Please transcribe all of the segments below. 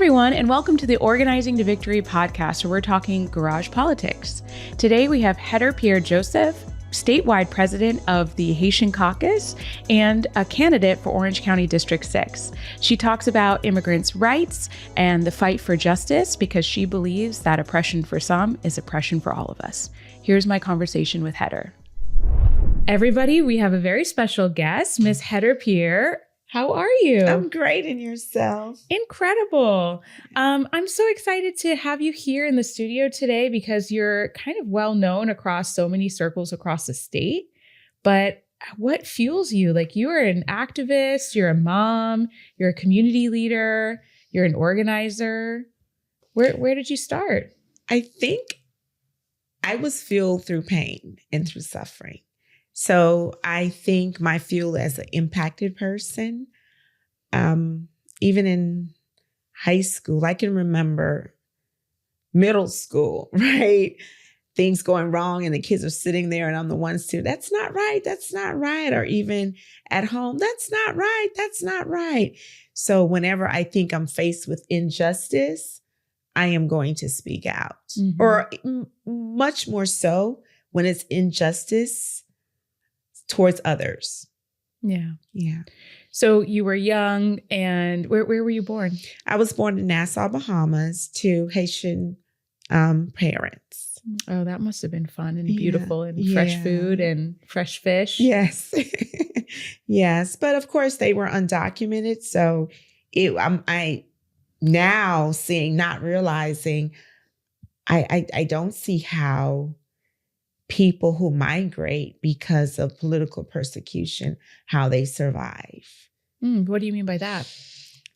everyone, and welcome to the Organizing to Victory podcast, where we're talking garage politics. Today we have Hedder Pierre Joseph, statewide president of the Haitian Caucus and a candidate for Orange County District 6. She talks about immigrants' rights and the fight for justice because she believes that oppression for some is oppression for all of us. Here's my conversation with Hedder. Everybody, we have a very special guest, Miss Hedder Pierre. How are you? I'm great, and yourself? Incredible. I'm so excited to have you here in the studio today because you're kind of well known across so many circles across the state. But what fuels you? Like, you are an activist, you're a mom, you're a community leader, you're an organizer. Where did you start? I think I was fueled through pain and through suffering. So I think my fuel as an impacted person, even in high school, I can remember middle school, right? Things going wrong and the kids are sitting there and I'm the ones to, that's not right, that's not right. Or even at home, that's not right, that's not right. So whenever I think I'm faced with injustice, I am going to speak out. Mm-hmm. Or much more so when it's injustice towards others. Yeah. Yeah. So you were young, and where were you born? I was born in Nassau, Bahamas, to Haitian parents. Oh, that must have been fun and beautiful, and fresh food and fresh fish. Yes. Yes. But of course they were undocumented. So I now seeing, not realizing, I don't see how people who migrate because of political persecution, how they survive. What do you mean by that?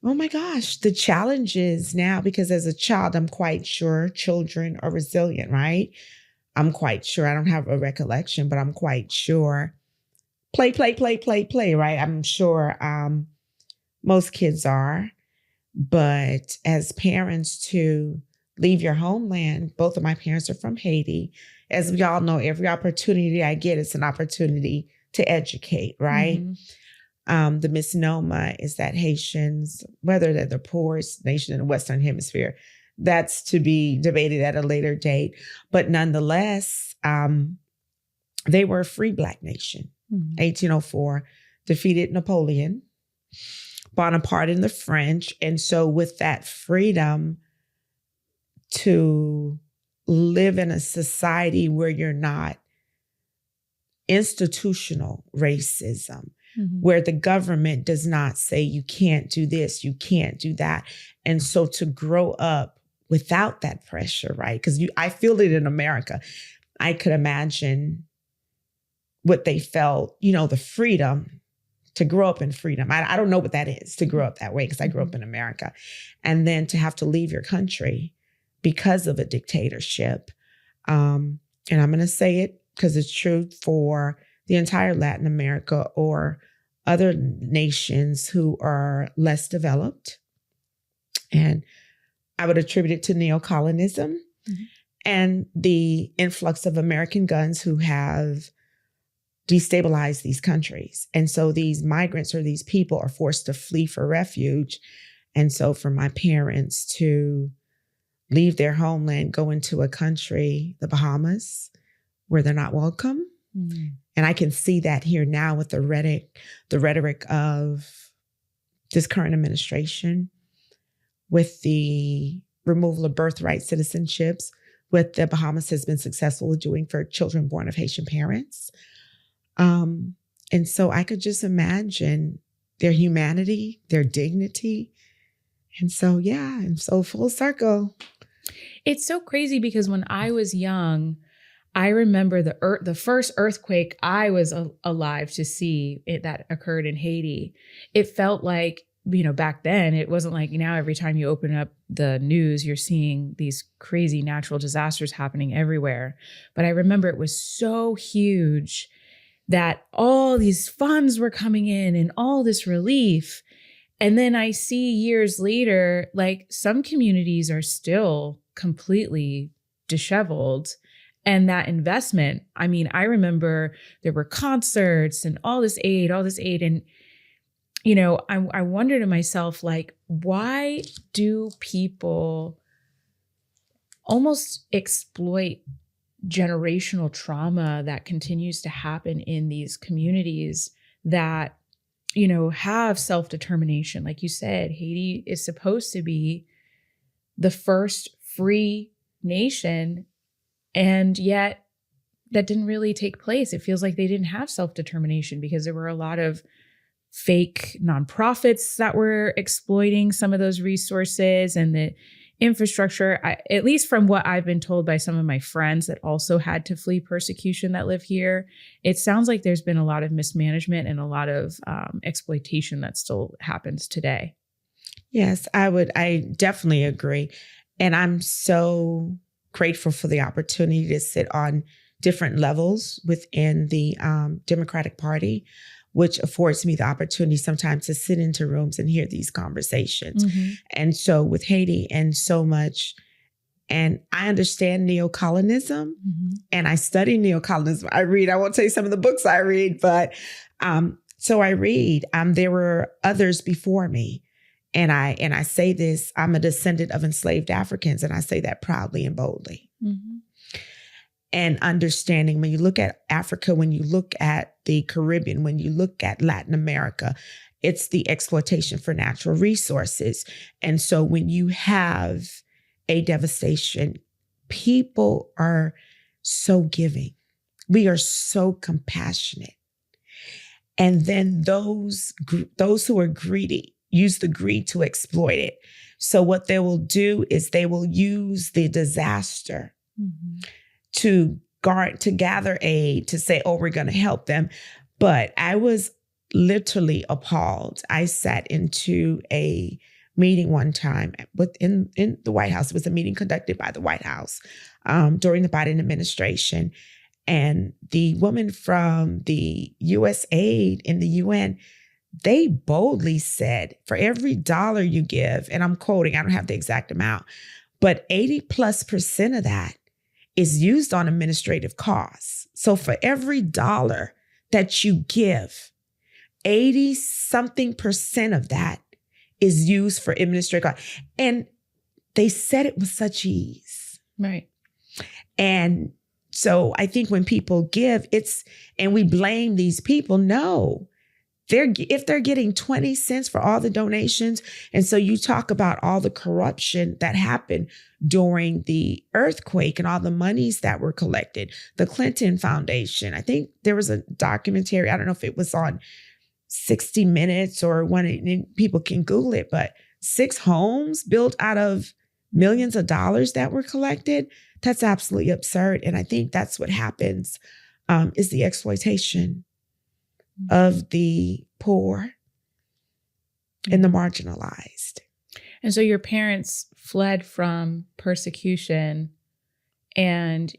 Oh my gosh, the challenges now, because as a child, I'm quite sure children are resilient, right? I'm quite sure. I don't have a recollection, but I'm quite sure. Play, right? I'm sure most kids are. But as parents, to leave your homeland, both of my parents are from Haiti. As we all know, every opportunity I get is an opportunity to educate, right? Mm-hmm. The misnomer is that Haitians, whether they're the poorest nation in the Western Hemisphere, that's to be debated at a later date. But nonetheless, they were a free Black nation. Mm-hmm. 1804, defeated Napoleon, Bonaparte and the French. And so with that freedom to live in a society where you're not institutional racism, mm-hmm. where the government does not say you can't do this, you can't do that. And so to grow up without that pressure, right? Because I feel it in America. I could imagine what they felt, the freedom to grow up in freedom. I don't know what that is, to grow up that way, because I grew up in America. And then to have to leave your country because of a dictatorship. And I'm going to say it because it's true for the entire Latin America or other nations who are less developed. And I would attribute it to neocolonialism, mm-hmm. and the influx of American guns who have destabilized these countries. And so these migrants or these people are forced to flee for refuge. And so for my parents to leave their homeland, go into a country, the Bahamas, where they're not welcome. Mm-hmm. And I can see that here now with the rhetoric of this current administration, with the removal of birthright citizenships, what the Bahamas has been successful at doing for children born of Haitian parents. And so I could just imagine their humanity, their dignity. And so, full circle. It's so crazy because when I was young, I remember the first earthquake I was alive to see that occurred in Haiti. It felt like, back then, it wasn't like now every time you open up the news, you're seeing these crazy natural disasters happening everywhere. But I remember it was so huge that all these funds were coming in and all this relief. And then I see years later, like some communities are still completely disheveled. And that investment, I remember there were concerts and all this aid. And I wonder to myself, like, why do people almost exploit generational trauma that continues to happen in these communities that, have self-determination? Like you said, Haiti is supposed to be the first free nation, and yet that didn't really take place. It feels like they didn't have self-determination because there were a lot of fake nonprofits that were exploiting some of those resources and the infrastructure. At least from what I've been told by some of my friends that also had to flee persecution that live here, it sounds like there's been a lot of mismanagement and a lot of exploitation that still happens today. Yes, I definitely agree. And I'm so grateful for the opportunity to sit on different levels within the Democratic Party, which affords me the opportunity sometimes to sit into rooms and hear these conversations. Mm-hmm. And so with Haiti and so much, and I understand neocolonialism, and I study neocolonialism. I won't tell you some of the books I read, but so I read. There were others before me. And I say this, I'm a descendant of enslaved Africans, and I say that proudly and boldly. Mm-hmm. And understanding, when you look at Africa, when you look at the Caribbean, when you look at Latin America, it's the exploitation for natural resources. And so when you have a devastation, people are so giving. We are so compassionate. And then those who are greedy use the greed to exploit it. So what they will do is they will use the disaster to gather aid, to say, oh, we're going to help them. But I was literally appalled. I sat into a meeting one time in the White House. It was a meeting conducted by the White House during the Biden administration. And the woman from the U.S. aid in the UN, they boldly said, for every dollar you give, and I'm quoting, I don't have the exact amount, but 80+% of that is used on administrative costs. So for every dollar that you give, 80-something% of that is used for administrative costs. And they said it with such ease. Right. And so I think when people give, and we blame these people, no. If they're getting 20 cents for all the donations, and so you talk about all the corruption that happened during the earthquake and all the monies that were collected, the Clinton Foundation. I think there was a documentary, I don't know if it was on 60 Minutes or one, people can Google it, but 6 homes built out of millions of dollars that were collected. That's absolutely absurd. And I think that's what happens, is the exploitation of the poor and the marginalized. And so your parents fled from persecution and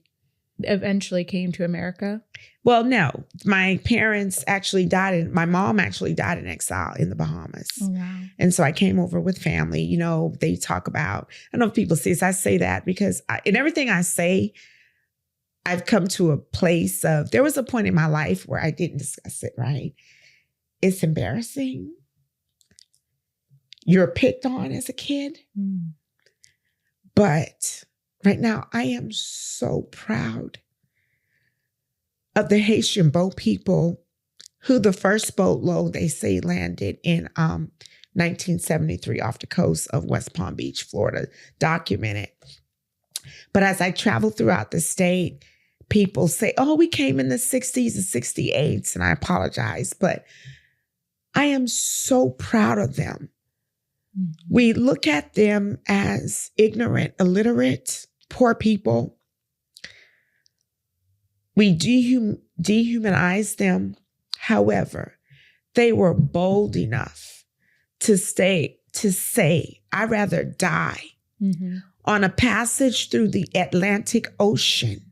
eventually came to America? Well, no, my mom actually died in exile in the Bahamas. Oh, wow. And so I came over with family. They talk about, I don't know if people see this, I say that because in everything I say, I've come to a place of, there was a point in my life where I didn't discuss it, right? It's embarrassing. You're picked on as a kid. But right now, I am so proud of the Haitian boat people who the first boatload, they say, landed in 1973 off the coast of West Palm Beach, Florida, documented. But as I travel throughout the state, people say, oh, we came in the 60s and 68s, and I apologize, but I am so proud of them. We look at them as ignorant, illiterate, poor people. We dehumanize them. However, they were bold enough to say, I'd rather die on a passage through the Atlantic Ocean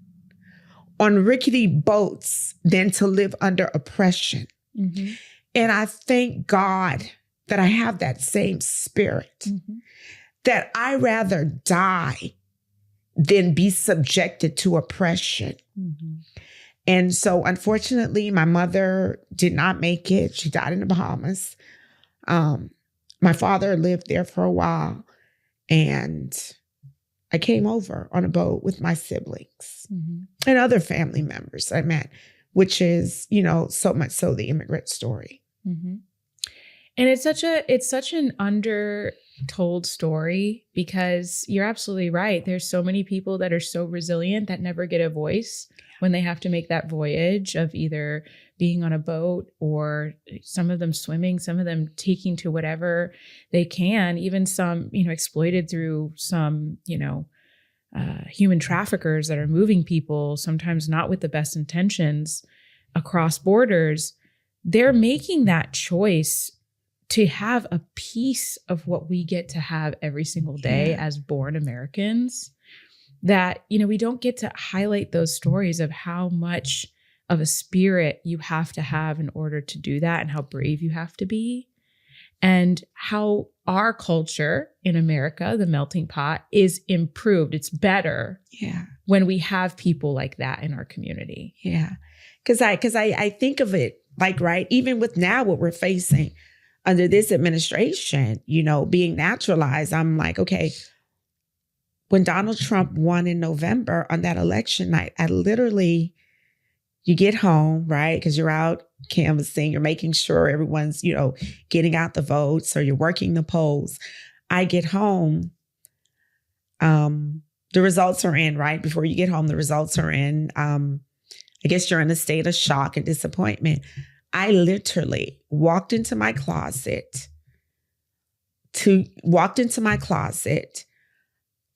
on rickety boats than to live under oppression. And I thank God that I have that same spirit, that I rather die than be subjected to oppression. And so unfortunately, my mother did not make it. She died in the Bahamas. My father lived there for a while, and I came over on a boat with my siblings and other family members I met, which is, so much so the immigrant story. And it's such an undertold story, because you're absolutely right. There's so many people that are so resilient that never get a voice when they have to make that voyage of either being on a boat, or some of them swimming, some of them taking to whatever they can, even some, exploited through some, human traffickers that are moving people, sometimes not with the best intentions, across borders. They're making that choice to have a piece of what we get to have every single day as born Americans, that, we don't get to highlight those stories of how much of a spirit you have to have in order to do that, and how brave you have to be, and how our culture in America, the melting pot, is improved. It's better when we have people like that in our community. Yeah. Because I think of it like, right, even with now what we're facing under this administration, being naturalized, I'm like, okay, when Donald Trump won in November on that election night, you get home, right? Because you're out canvassing, you're making sure everyone's, getting out the votes, or you're working the polls. I get home, the results are in, right? Before you get home, the results are in. I guess you're in a state of shock and disappointment. I literally walked into my closet to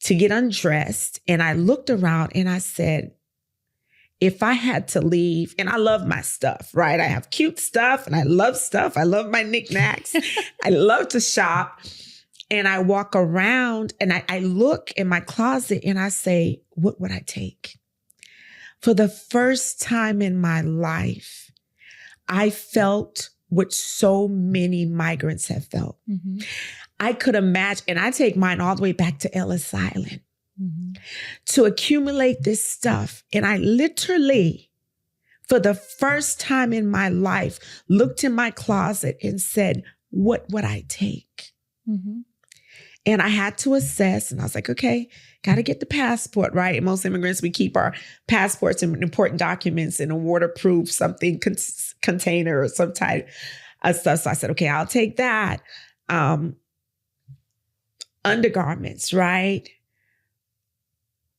get undressed, and I looked around and I said, if I had to leave, and I love my stuff, right? I have cute stuff and I love stuff. I love my knickknacks. I love to shop. And I walk around and I look in my closet and I say, what would I take? For the first time in my life, I felt what so many migrants have felt. I could imagine, and I take mine all the way back to Ellis Island, to accumulate this stuff. And I literally, for the first time in my life, looked in my closet and said, what would I take? And I had to assess, and I was like, okay, got to get the passport, right? And most immigrants, we keep our passports and important documents in a waterproof something container or some type of stuff. So I said, okay, I'll take that. Undergarments, right?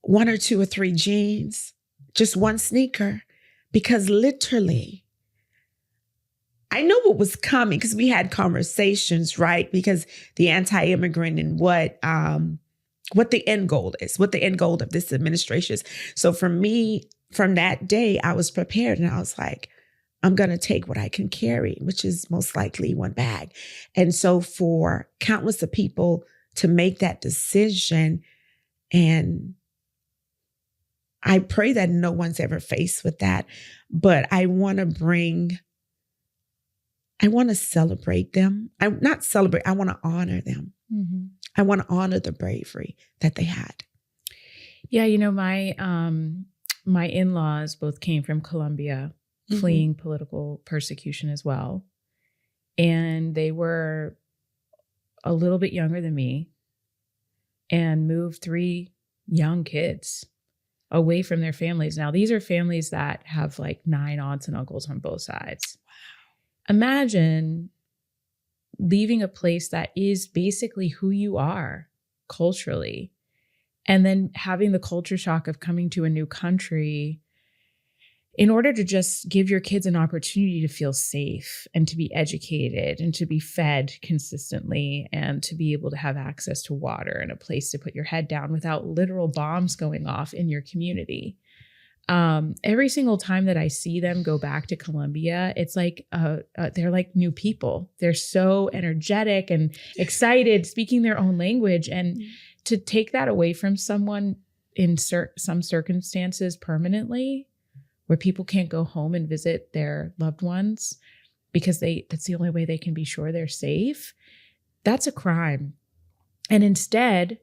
1 or 2 or 3 jeans, just 1 sneaker, because literally, I know what was coming, because we had conversations, right? Because the anti-immigrant and what the end goal is, what the end goal of this administration is. So for me, from that day, I was prepared, and I was like, I'm going to take what I can carry, which is most likely 1 bag. And so for countless of people to make that decision, and I pray that no one's ever faced with that, but I want to celebrate them. I want to honor them. I want to honor the bravery that they had. Yeah. My in-laws both came from Colombia, fleeing political persecution as well. And they were a little bit younger than me, and moved 3 young kids away from their families. Now, these are families that have like 9 aunts and uncles on both sides. Wow. Imagine leaving a place that is basically who you are culturally, and then having the culture shock of coming to a new country in order to just give your kids an opportunity to feel safe and to be educated and to be fed consistently and to be able to have access to water and a place to put your head down without literal bombs going off in your community. Every single time that I see them go back to Colombia, it's like they're like new people. They're so energetic and excited, speaking their own language. And to take that away from someone in some circumstances permanently, where people can't go home and visit their loved ones because that's the only way they can be sure they're safe, that's a crime. And instead,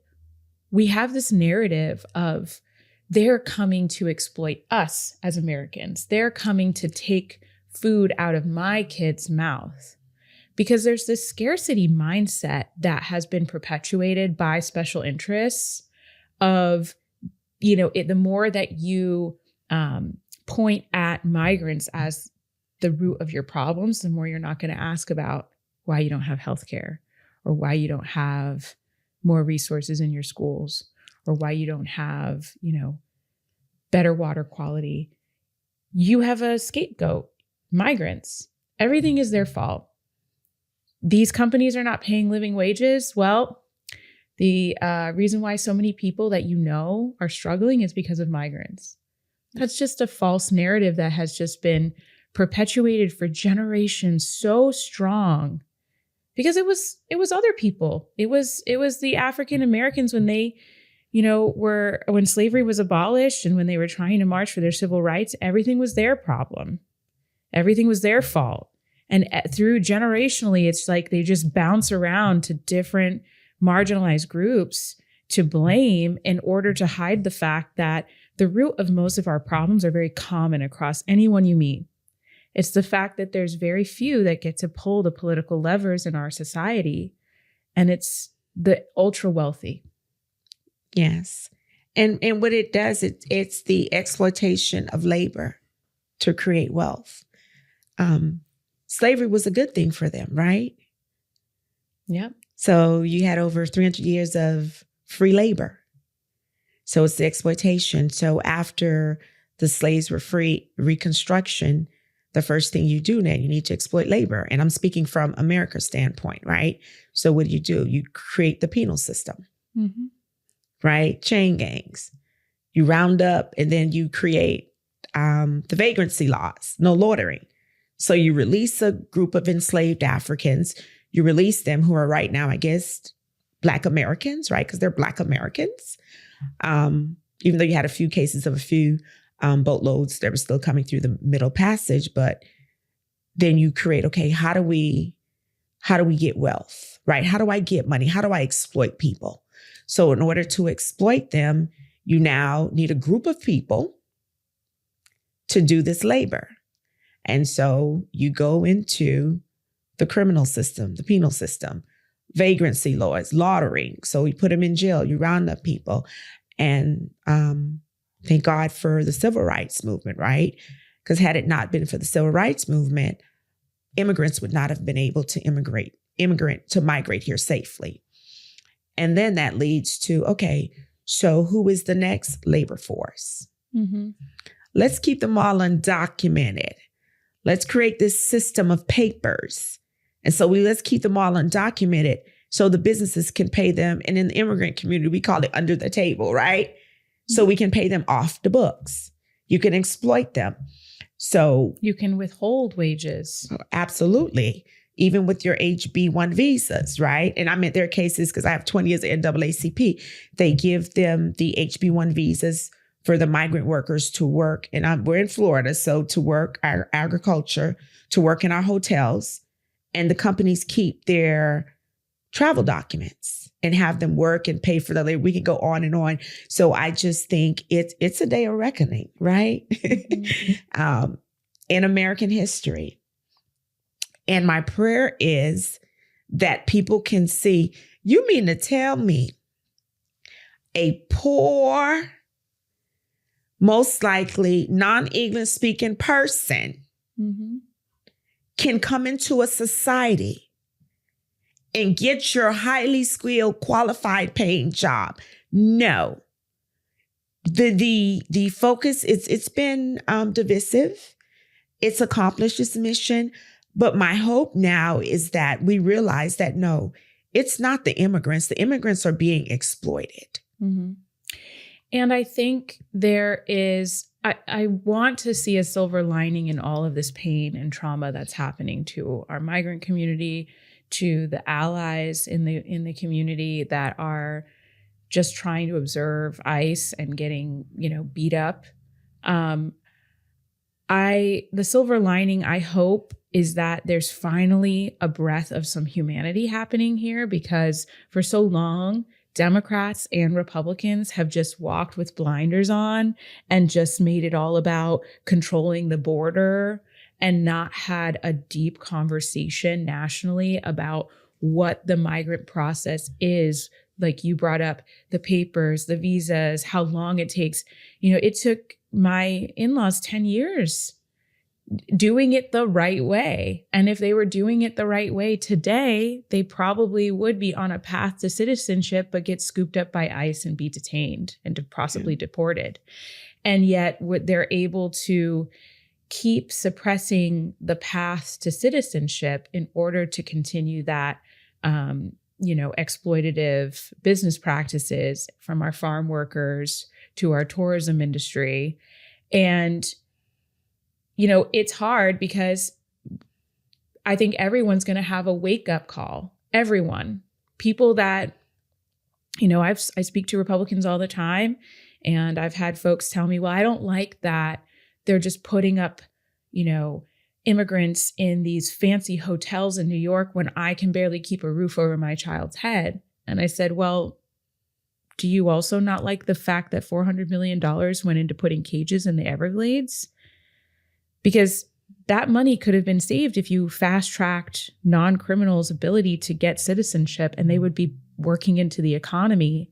we have this narrative of they're coming to exploit us as Americans. They're coming to take food out of my kid's mouth. because there's this scarcity mindset that has been perpetuated by special interests of, the more that you point at migrants as the root of your problems, the more you're not going to ask about why you don't have healthcare, or why you don't have more resources in your schools, or why you don't have, better water quality. You have a scapegoat, migrants. Everything is their fault. These companies are not paying living wages. Well, the reason why so many people that are struggling is because of migrants. That's just a false narrative that has just been perpetuated for generations so strong, because it was other people. It was the African Americans when they, when slavery was abolished and when they were trying to march for their civil rights, everything was their problem. Everything was their fault. And through generationally, it's like they just bounce around to different marginalized groups to blame in order to hide the fact that the root of most of our problems are very common across anyone you meet. It's the fact that there's very few that get to pull the political levers in our society, and it's the ultra wealthy. Yes. And what it does, it's the exploitation of labor to create wealth. Slavery was a good thing for them, right? Yeah. So you had over 300 years of free labor. So it's the exploitation. So after the slaves were free, Reconstruction, the first thing you do now, you need to exploit labor. And I'm speaking from America's standpoint, right? So what do? You create the penal system, right? Chain gangs. You round up and then you create the vagrancy laws, no loitering. So you release a group of enslaved Africans. You release them who are right now, I guess, Black Americans, right? Because they're Black Americans. Even though you had a few cases of a few boatloads that were still coming through the Middle Passage, but then you create, okay, how do we get wealth, right? How do I get money? How do I exploit people? So in order to exploit them, you now need a group of people to do this labor. And so you go into the criminal system, the penal system, vagrancy laws, loitering. So you put them in jail, you round up people. And thank God for the civil rights movement, right? Because had it not been for the civil rights movement, immigrants would not have been able to migrate here safely. And then that leads to, okay, so who is the next labor force? Let's keep them all undocumented. Let's create this system of papers. And so let's keep them all undocumented so the businesses can pay them. And in the immigrant community, we call it under the table, right? So we can pay them off the books. You can exploit them. So you can withhold wages. Absolutely. Even with your HB1 visas, right? And I meant there are cases, because I have 20 years of NAACP, they give them the HB1 visas for the migrant workers to work. And we're in Florida, so to work our agriculture, to work in our hotels. And the companies keep their travel documents and have them work and pay for the labor. We can go on and on. So I just think it's a day of reckoning, right? In American history. And my prayer is that people can see, you mean to tell me a poor, most likely non-English speaking person can come into a society and get your highly skilled, qualified paying job? No. The focus, it's been divisive. It's accomplished its mission. But my hope now is that we realize that, no, it's not the immigrants. The immigrants are being exploited. And I think there is, I want to see a silver lining in all of this pain and trauma that's happening to our migrant community, to the allies in the community that are just trying to observe ICE and getting, beat up. The silver lining, I hope, is that there's finally a breath of some humanity happening here, because for so long, Democrats and Republicans have just walked with blinders on and just made it all about controlling the border and not had a deep conversation nationally about what the migrant process is. Like you brought up the papers, the visas, how long it takes. It took my in-laws 10 years doing it the right way. And if they were doing it the right way today, they probably would be on a path to citizenship, but get scooped up by ICE and be detained and possibly deported. And yet they're able to keep suppressing the path to citizenship in order to continue that, exploitative business practices, from our farm workers to our tourism industry. And it's hard because I think everyone's going to have a wake up call. Everyone, people that, I speak to Republicans all the time, and I've had folks tell me, well, I don't like that they're just putting up, immigrants in these fancy hotels in New York when I can barely keep a roof over my child's head. And I said, well, do you also not like the fact that $400 million went into putting cages in the Everglades? Because that money could have been saved if you fast-tracked non-criminals' ability to get citizenship, and they would be working into the economy.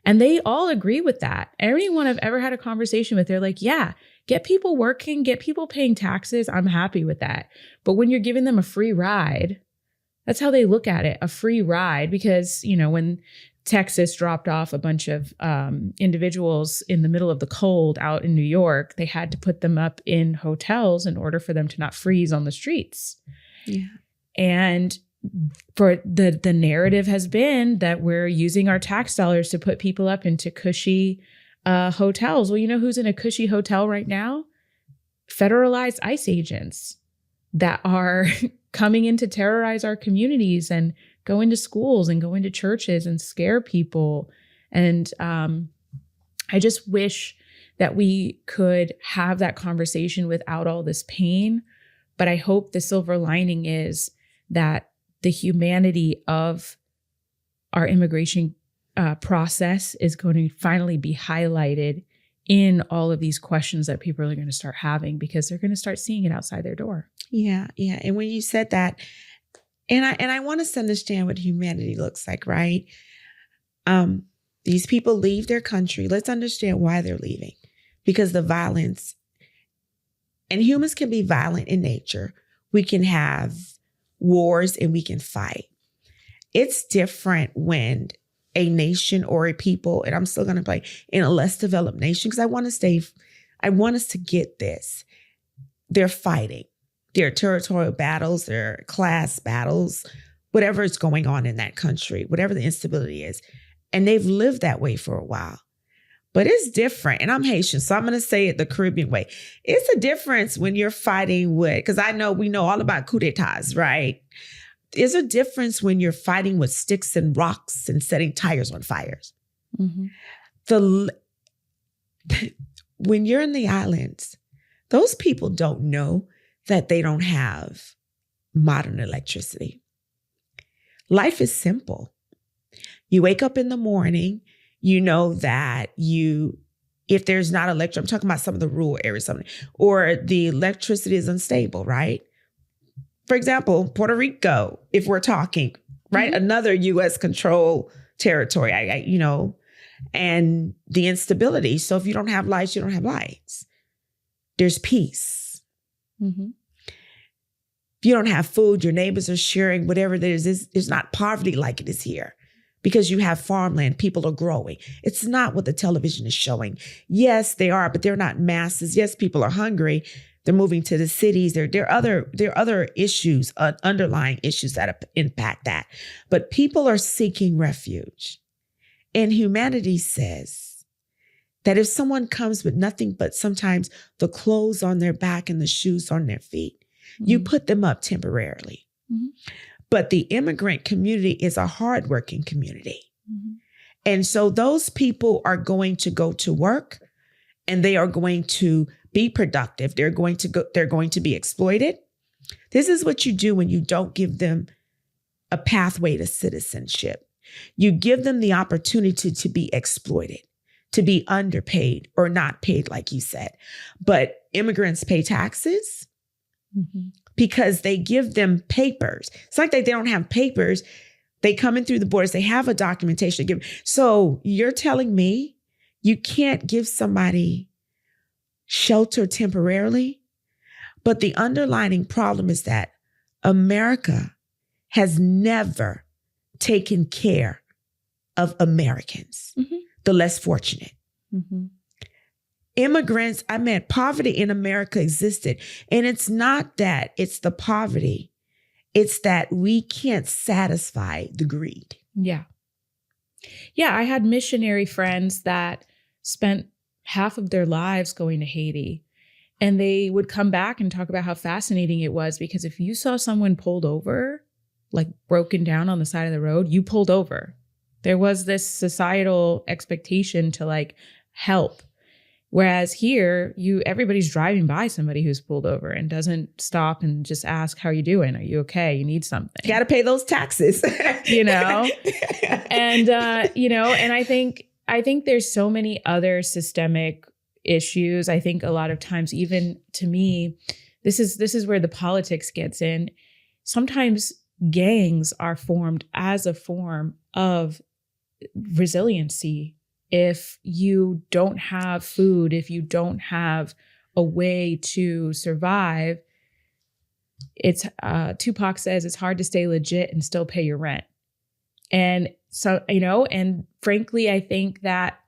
And they all agree with that. Anyone I've ever had a conversation with, they're like, yeah, get people working, get people paying taxes. I'm happy with that. But when you're giving them a free ride, that's how they look at it, a free ride. Because, when Texas dropped off a bunch of individuals in the middle of the cold out in New York, they had to put them up in hotels in order for them to not freeze on the streets. Yeah. And for the narrative has been that we're using our tax dollars to put people up into cushy hotels. Well, you know who's in a cushy hotel right now? Federalized ICE agents that are coming in to terrorize our communities and go into schools and go into churches and scare people. And I just wish that we could have that conversation without all this pain. But I hope the silver lining is that the humanity of our immigration process is going to finally be highlighted in all of these questions that people are going to start having, because they're going to start seeing it outside their door. Yeah. Yeah. And when you said that, and I want us to understand what humanity looks like, right? These people leave their country. Let's understand why they're leaving. Because the violence, and humans can be violent in nature. We can have wars and we can fight. It's different when a nation or a people, and I'm still going to play in a less developed nation, because I want us to get this. They're fighting. Their territorial battles, their class battles, whatever is going on in that country, whatever the instability is. And they've lived that way for a while. But it's different. And I'm Haitian, so I'm going to say it the Caribbean way. It's a difference when you're fighting with, because we know all about coup d'etats, right? There's a difference when you're fighting with sticks and rocks and setting tires on fires. Mm-hmm. When you're in the islands, those people don't know that they don't have modern electricity. Life is simple. You wake up in the morning, you know that if there's not electricity, I'm talking about some of the rural areas, or the electricity is unstable, right? For example, Puerto Rico, if we're talking, right? Mm-hmm. Another U.S. control territory, and the instability. So if you don't have lights, you don't have lights. There's peace. Mm-hmm. If you don't have food, your neighbors are sharing whatever there is. It's not poverty like it is here, because you have farmland. People are growing. It's not what the television is showing. Yes, they are, but they're not masses. Yes, people are hungry. They're moving to the cities. There are other issues, underlying issues that impact that. But people are seeking refuge. And humanity says that if someone comes with nothing but sometimes the clothes on their back and the shoes on their feet, mm-hmm. you put them up temporarily. Mm-hmm. But the immigrant community is a hardworking community. Mm-hmm. And so those people are going to go to work, and they are going to be productive. They're going to be exploited. This is what you do when you don't give them a pathway to citizenship. You give them the opportunity to be exploited, to be underpaid or not paid, like you said. But immigrants pay taxes. because they give them papers. It's like they don't have papers. They come in through the borders. They have a documentation to give. So you're telling me you can't give somebody shelter temporarily? But the underlying problem is that America has never taken care of Americans, the less fortunate. Immigrants, poverty in America existed. And it's not that it's the poverty. It's that we can't satisfy the greed. Yeah. Yeah, I had missionary friends that spent half of their lives going to Haiti. And they would come back and talk about how fascinating it was, because if you saw someone pulled over, like broken down on the side of the road, you pulled over. There was this societal expectation to like help. Whereas here, everybody's driving by somebody who's pulled over and doesn't stop and just ask, how you doing? Are you okay? You need something. You got to pay those taxes. And, and I think there's so many other systemic issues. I think a lot of times, even to me, this is where the politics gets in. Sometimes gangs are formed as a form of resiliency. If you don't have food, if you don't have a way to survive, it's Tupac says it's hard to stay legit and still pay your rent. And so, and frankly, I think that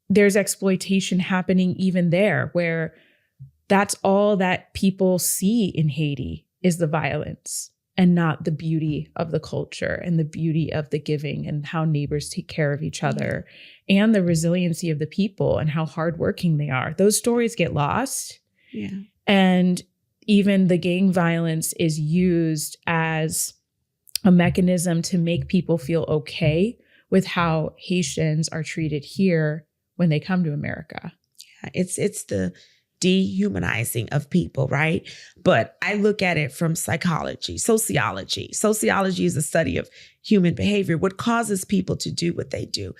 there's exploitation happening even there, where that's all that people see in Haiti is the violence and not the beauty of the culture and the beauty of the giving and how neighbors take care of each other and the resiliency of the people and how hardworking they are. Those stories get lost. Yeah. And even the gang violence is used as a mechanism to make people feel okay with how Haitians are treated here when they come to America. Yeah, it's the dehumanizing of people, right? But I look at it from psychology, sociology. Sociology is the study of human behavior, what causes people to do what they do.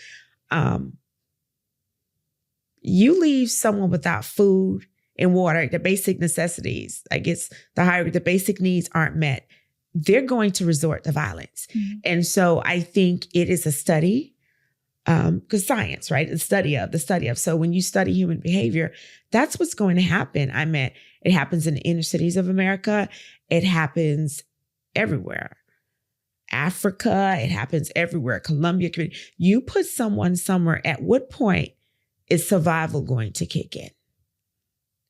You leave someone without food and water, the basic necessities, I guess the basic needs aren't met, they're going to resort to violence. And so I think it is a study, because science, right? The study of. So when you study human behavior, that's what's going to happen. It happens in the inner cities of America. It happens everywhere. Africa, it happens everywhere. Colombia, you put someone somewhere, at what point is survival going to kick in?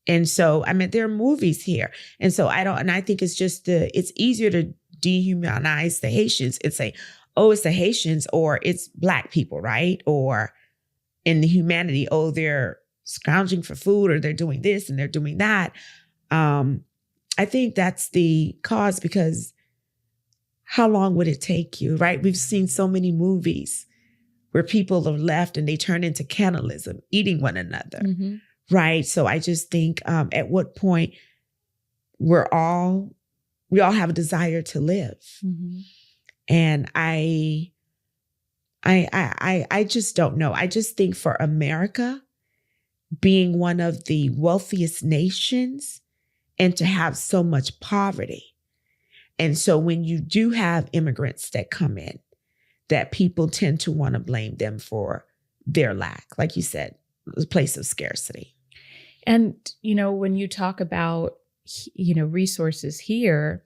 And so, there are movies here. And so I think it's just it's easier to dehumanize the Haitians and say, oh, it's the Haitians or it's Black people, right? Or in the humanity, oh, they're scrounging for food or they're doing this and they're doing that. I think that's the cause, because how long would it take you, right? We've seen so many movies where people are left and they turn into cannibalism, eating one another, right? So I just think at what point we all have a desire to live. And I just don't know. I just think for America, being one of the wealthiest nations and to have so much poverty. And so when you do have immigrants that come in, that people tend to want to blame them for their lack, like you said, a place of scarcity. And, when you talk about, resources here,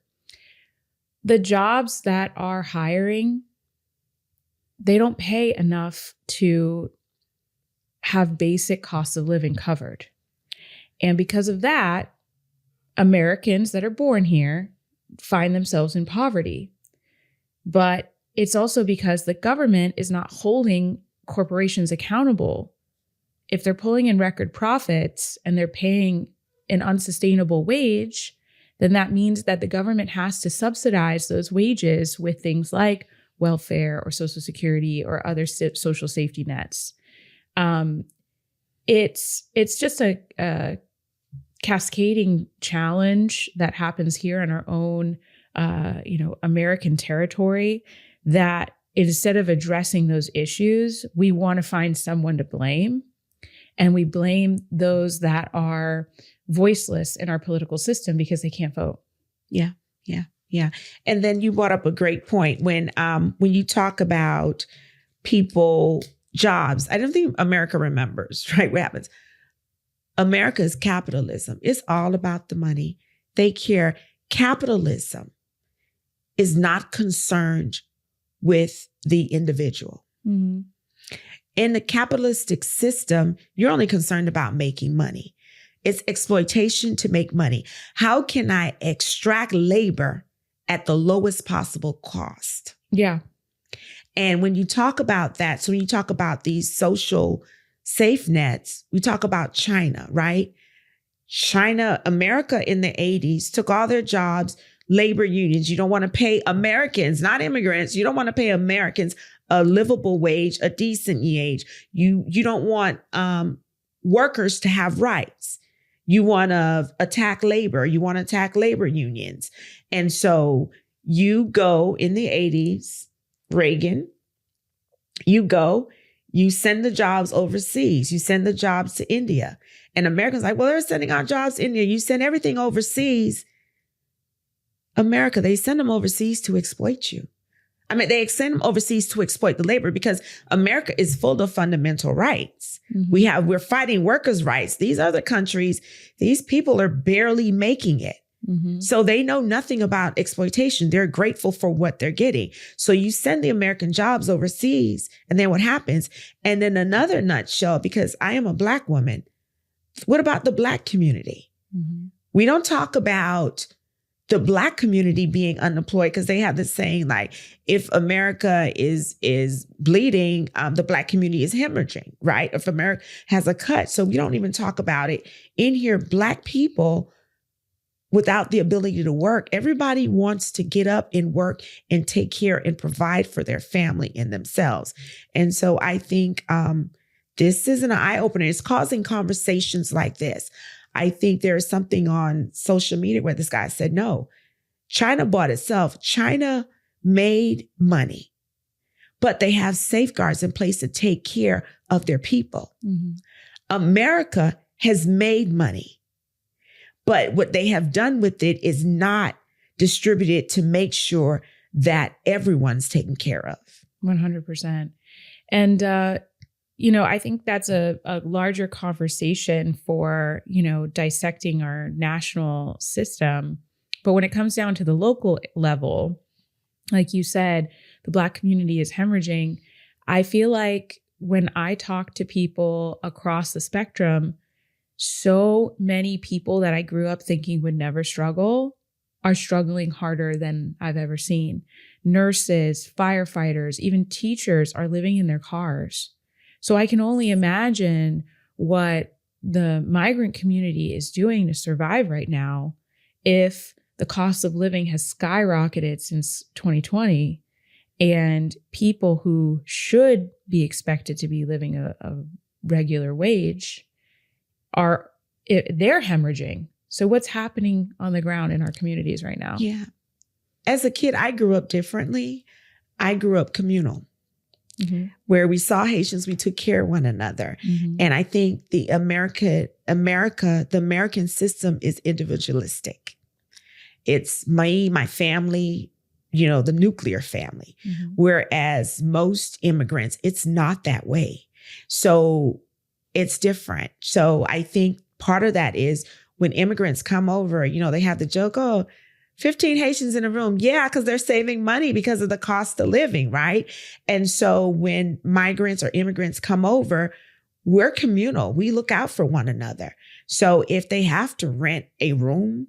the jobs that are hiring, they don't pay enough to have basic costs of living covered. And because of that, Americans that are born here find themselves in poverty. But it's also because the government is not holding corporations accountable. If they're pulling in record profits and they're paying an unsustainable wage, then that means that the government has to subsidize those wages with things like welfare or Social Security or other social safety nets. It's just a cascading challenge that happens here in our own, American territory, that instead of addressing those issues, we want to find someone to blame. And we blame those that are voiceless in our political system because they can't vote. Yeah. And then you brought up a great point when you talk about people, jobs. I don't think America remembers, right? What happens? America is capitalism. It's all about the money. They care. Capitalism is not concerned with the individual. Mm-hmm. In the capitalistic system, you're only concerned about making money. It's exploitation to make money. How can I extract labor at the lowest possible cost? Yeah. And when you talk about that, so when you talk about these social safe nets, we talk about China, right? China, America in the 80s took all their jobs, labor unions. You don't want to pay Americans, not immigrants. You don't want to pay Americans a livable wage, a decent wage. You don't want workers to have rights. You want to attack labor. You want to attack labor unions. And so you go in the 80s, Reagan, you send the jobs overseas. You send the jobs to India. And Americans are like, well, they're sending our jobs to India. You send everything overseas. America, they send them overseas to exploit you. I mean, they send them overseas to exploit the labor because America is full of fundamental rights. Mm-hmm. We're fighting workers' rights. These other countries, these people are barely making it. Mm-hmm. So they know nothing about exploitation. They're grateful for what they're getting. So you send the American jobs overseas, and then what happens? And then another nutshell, because I am a Black woman, what about the Black community? Mm-hmm. We don't talk about the Black community being unemployed because they have this saying like, if America is bleeding, the Black community is hemorrhaging, right? If America has a cut. So we don't even talk about it. In here, Black people without the ability to work, everybody wants to get up and work and take care and provide for their family and themselves. And so I think this is an eye-opener. It's causing conversations like this. I think there is something on social media where this guy said, no, China bought itself. China made money, but they have safeguards in place to take care of their people. Mm-hmm. America has made money, but what they have done with it is not distributed to make sure that everyone's taken care of. 100%. And, I think that's a larger conversation for, dissecting our national system. But when it comes down to the local level, like you said, the Black community is hemorrhaging. I feel like when I talk to people across the spectrum, so many people that I grew up thinking would never struggle are struggling harder than I've ever seen. Nurses, firefighters, even teachers are living in their cars. So I can only imagine what the migrant community is doing to survive right now if the cost of living has skyrocketed since 2020 and people who should be expected to be living a regular wage they're hemorrhaging. So what's happening on the ground in our communities right now? Yeah. As a kid, I grew up differently. I grew up communal. Mm-hmm. Where we saw Haitians, we took care of one another. Mm-hmm. And I think the American system is individualistic. It's my family, the nuclear family. Mm-hmm. Whereas most immigrants, it's not that way. So it's different. So I think part of that is when immigrants come over, they have the joke, 15 Haitians in a room. Yeah, because they're saving money because of the cost of living, right? And so when migrants or immigrants come over, we're communal. We look out for one another. So if they have to rent a room,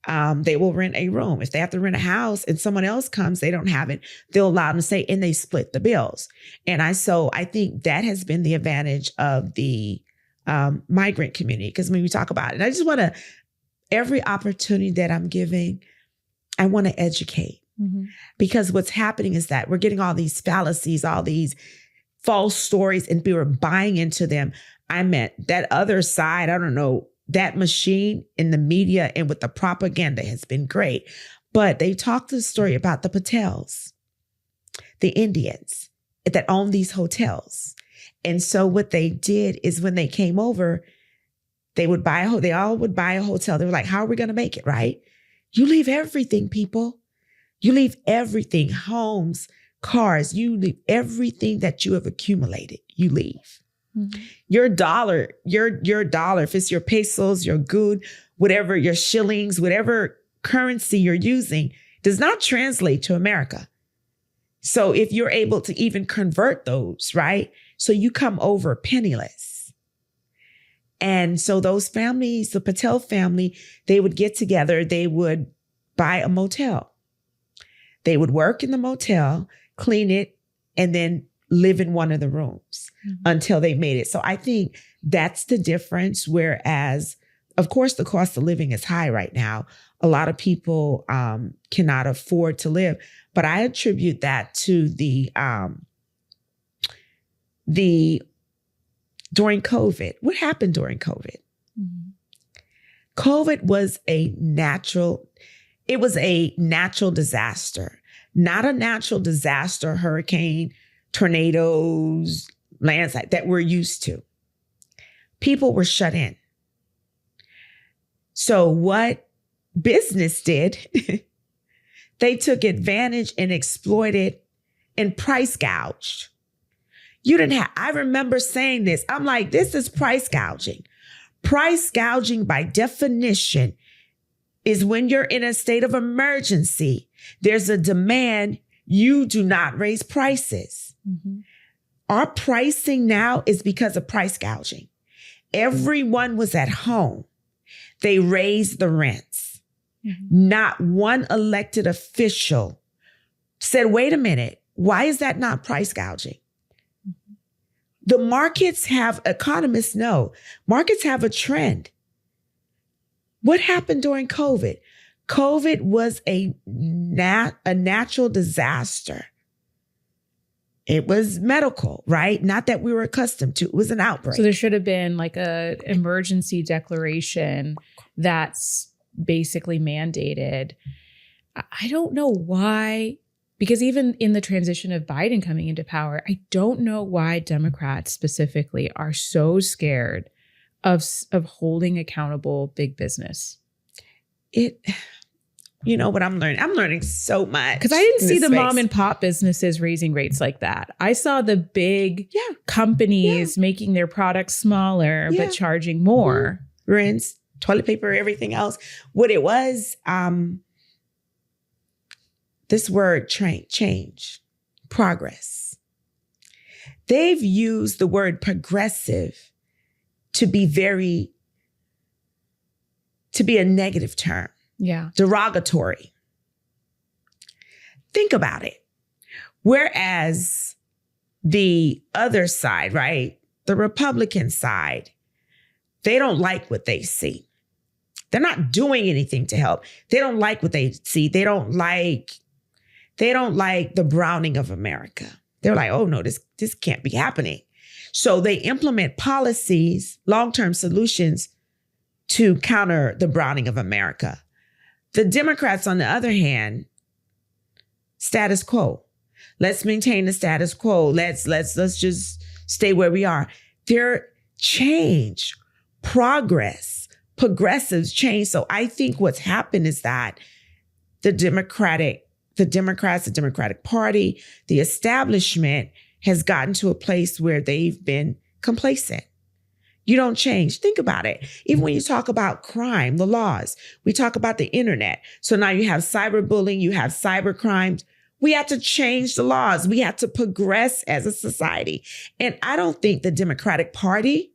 they will rent a room. If they have to rent a house and someone else comes, they don't have it, they'll allow them to stay and they split the bills. And I think that has been the advantage of the migrant community. Because when we talk about it, I just want to, every opportunity that I'm giving, I want to educate. Mm-hmm. Because what's happening is that we're getting all these fallacies, all these false stories, and people are buying into them. I meant that other side, I don't know, that machine in the media and with the propaganda has been great. But they talked the story about the Patels, the Indians that own these hotels. And so what they did is when they came over, they all would buy a hotel. They were like, how are we going to make it, right? You leave everything, people. You leave everything, homes, cars. You leave everything that you have accumulated. You leave. Mm-hmm. Your dollar, if it's your pesos, your good, whatever, your shillings, whatever currency you're using, does not translate to America. So if you're able to even convert those, right? So you come over penniless. And so those families, the Patel family, they would get together, they would buy a motel. They would work in the motel, clean it, and then live in one of the rooms until they made it. So I think that's the difference. Whereas, of course, the cost of living is high right now. A lot of people cannot afford to live, but I attribute that to the during COVID. What happened during COVID? Mm-hmm. COVID was a natural disaster, not a natural disaster, hurricane, tornadoes, landslide that we're used to. People were shut in. So what business did, they took advantage and exploited and price gouged. I remember saying this. I'm like, this is price gouging. Price gouging by definition is when you're in a state of emergency. There's a demand. You do not raise prices. Mm-hmm. Our pricing now is because of price gouging. Everyone was at home. They raised the rents. Mm-hmm. Not one elected official said, wait a minute, why is that not price gouging? Mm-hmm. The markets have, economists know, markets have a trend. What happened during COVID? COVID was a natural disaster. It was medical, right? Not that we were accustomed to. It was an outbreak. So there should have been like a emergency declaration that's basically mandated. I don't know why, because even in the transition of Biden coming into power, I don't know why Democrats specifically are so scared of holding accountable big business. You know what I'm learning? I'm learning so much. Because I didn't see the mom and pop businesses raising rates like that. I saw the big companies making their products smaller, but charging more. Rinse, toilet paper, everything else. What it was, this word change, progress. They've used the word progressive to be a negative term. Yeah. Derogatory. Think about it. Whereas the other side, right? The Republican side, they don't like what they see. They're not doing anything to help. They don't like what they see. They don't like the browning of America. They're like, oh no, this can't be happening. So they implement policies, long-term solutions to counter the browning of America. The Democrats, on the other hand, status quo. Let's maintain the status quo. Let's just stay where we are. They're change, progress, progressives change. So I think what's happened is that the Democratic Party, the establishment has gotten to a place where they've been complacent. You don't change. Think about it. Even when you talk about crime, the laws, we talk about the internet. So now you have cyberbullying, you have cyber crimes. We have to change the laws. We have to progress as a society. And I don't think the Democratic Party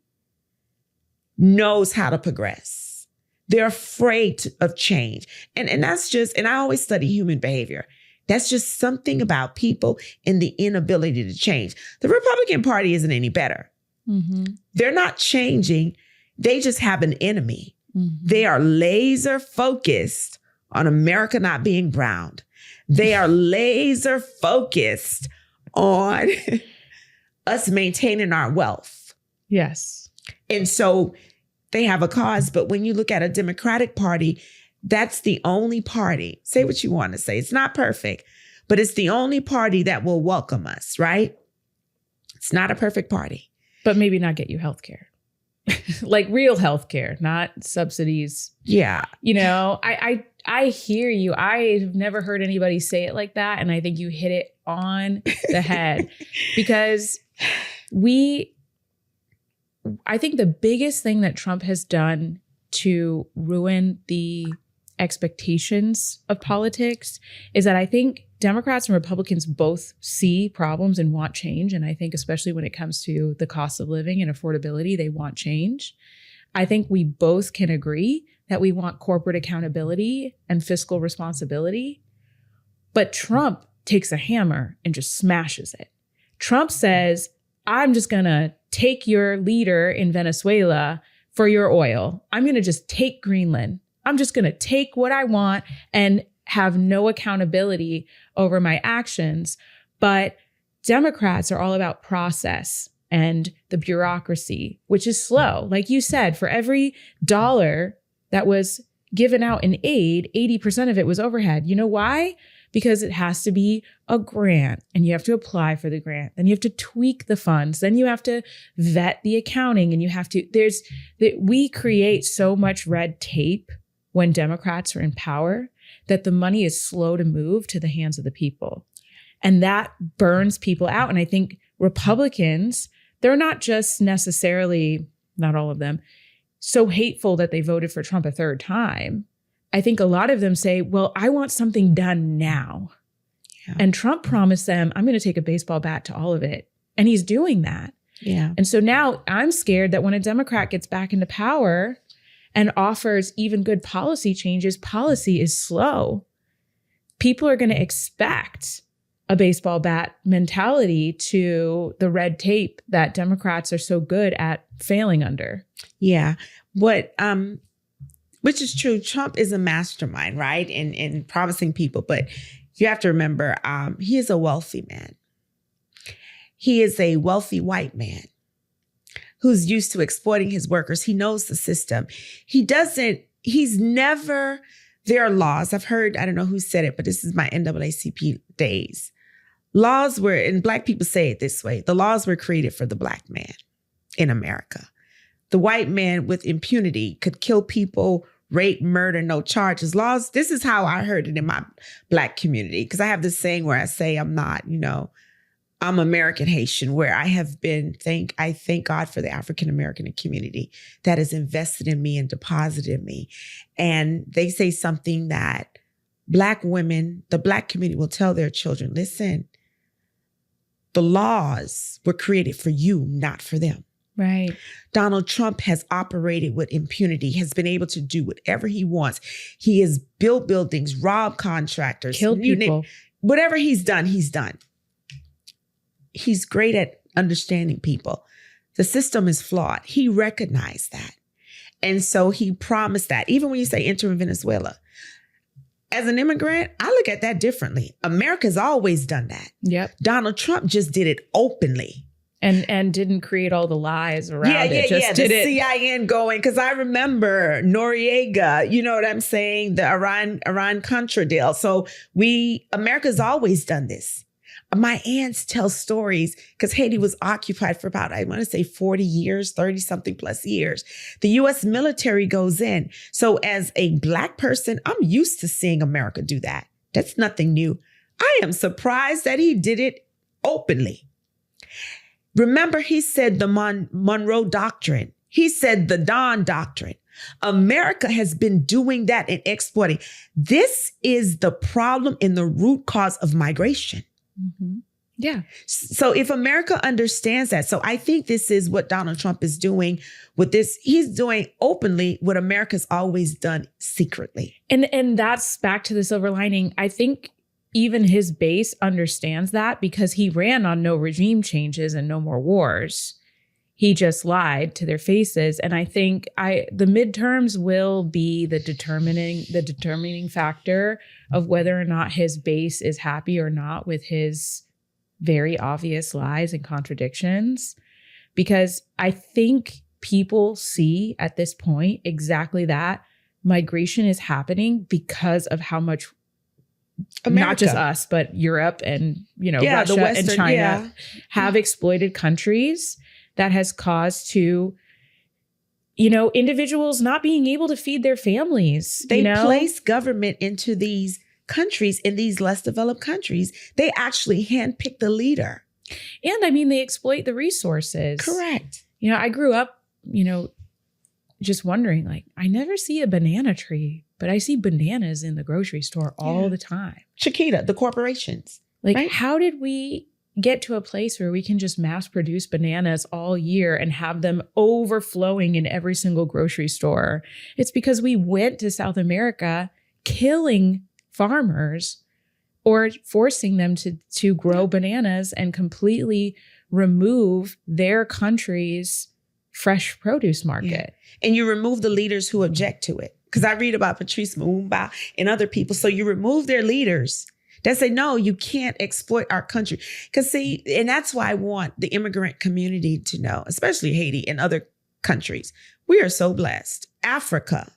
knows how to progress. They're afraid of change. And that's just, and I always study human behavior. That's just something about people and the inability to change. The Republican Party isn't any better. Mm-hmm. They're not changing. They just have an enemy. Mm-hmm. They are laser focused on America not being browned. They are laser focused on us maintaining our wealth. Yes. And so they have a cause. But when you look at a Democratic Party, that's the only party. Say what you want to say. It's not perfect, but it's the only party that will welcome us, right? It's not a perfect party. But maybe not get you healthcare. Like real healthcare, not subsidies. Yeah. You know, I hear you. I've never heard anybody say it like that. And I think you hit it on the head because I think the biggest thing that Trump has done to ruin the expectations of politics is that I think Democrats and Republicans both see problems and want change. And I think especially when it comes to the cost of living and affordability, they want change. I think we both can agree that we want corporate accountability and fiscal responsibility. But Trump takes a hammer and just smashes it. Trump says, I'm just going to take your leader in Venezuela for your oil. I'm going to just take Greenland. I'm just going to take what I want and have no accountability over my actions. But Democrats are all about process and the bureaucracy, which is slow. Like you said, for every dollar that was given out in aid, 80% of it was overhead. You know why? Because it has to be a grant and you have to apply for the grant. Then you have to tweak the funds. Then you have to vet the accounting and you have to, we create so much red tape when Democrats are in power that the money is slow to move to the hands of the people. And that burns people out. And I think Republicans, they're not just necessarily, not all of them, so hateful that they voted for Trump a third time. I think a lot of them say, well, I want something done now. Yeah. And Trump promised them, I'm going to take a baseball bat to all of it. And he's doing that. Yeah. And so now I'm scared that when a Democrat gets back into power and offers even good policy changes, policy is slow. People are going to expect a baseball bat mentality to the red tape that Democrats are so good at failing under. Yeah. Which is true. Trump is a mastermind, right? In promising people. But you have to remember, he is a wealthy man. He is a wealthy white man who's used to exploiting his workers. He knows the system. There are laws. I've heard, I don't know who said it, but this is my NAACP days. Laws were, and Black people say it this way, the laws were created for the Black man in America. The white man with impunity could kill people, rape, murder, no charges. Laws, this is how I heard it in my Black community. Because I have this saying where I say I'm not, I'm American Haitian, where I have been, I thank God for the African American community that has invested in me and deposited in me. And they say something that Black women, the Black community will tell their children, listen, the laws were created for you, not for them. Right. Donald Trump has operated with impunity, has been able to do whatever he wants. He has built buildings, robbed contractors, killed people. Whatever he's done, he's done. He's great at understanding people. The system is flawed. He recognized that. And so he promised that. Even when you say enter in Venezuela, as an immigrant, I look at that differently. America's always done that. Yep. Donald Trump just did it openly. And didn't create all the lies around it. Just did it. CIN going, because I remember Noriega, you know what I'm saying? The Iran-Contra deal. So America's always done this. My aunts tell stories because Haiti was occupied for about, I want to say 40 years, 30 something plus years. The U.S. military goes in. So as a Black person, I'm used to seeing America do that. That's nothing new. I am surprised that he did it openly. Remember, he said the Monroe Doctrine. He said the Don Doctrine. America has been doing that and exploiting. This is the problem in the root cause of migration. Mm-hmm. Yeah. So if America understands that, so I think this is what Donald Trump is doing with this. He's doing openly what America's always done secretly. And that's back to the silver lining. I think even his base understands that because he ran on no regime changes and no more wars. He just lied to their faces. And I think the midterms will be the determining factor of whether or not his base is happy or not with his very obvious lies and contradictions. Because I think people see at this point exactly that. Migration is happening because of how much America, not just us, but Europe and Russia and China have exploited countries that has caused to, individuals not being able to feed their families. They place government into these countries, in these less developed countries. They actually handpick the leader. And they exploit the resources. Correct. I grew up, just wondering, like, I never see a banana tree, but I see bananas in the grocery store all the time. Chiquita, the corporations. Like, right? How did we get to a place where we can just mass produce bananas all year and have them overflowing in every single grocery store? It's because we went to South America killing farmers or forcing them to grow bananas and completely remove their country's fresh produce market. Yeah. And you remove the leaders who object to it. Because I read about Patrice Lumumba and other people. So you remove their leaders that say, no, you can't exploit our country. Because and that's why I want the immigrant community to know, especially Haiti and other countries. We are so blessed. Africa,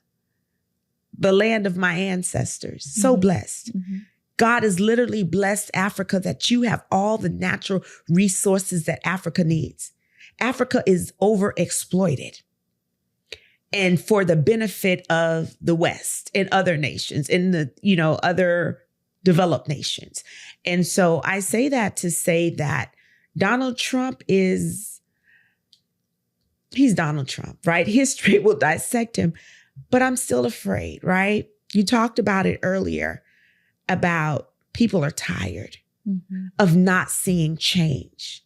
the land of my ancestors, so blessed. Mm-hmm. God has literally blessed Africa that you have all the natural resources that Africa needs. Africa is overexploited. And for the benefit of the West and other nations and the, other developed nations. And so I say that to say that Donald Trump he's Donald Trump, right? History will dissect him, but I'm still afraid, right? You talked about it earlier about people are tired of not seeing change.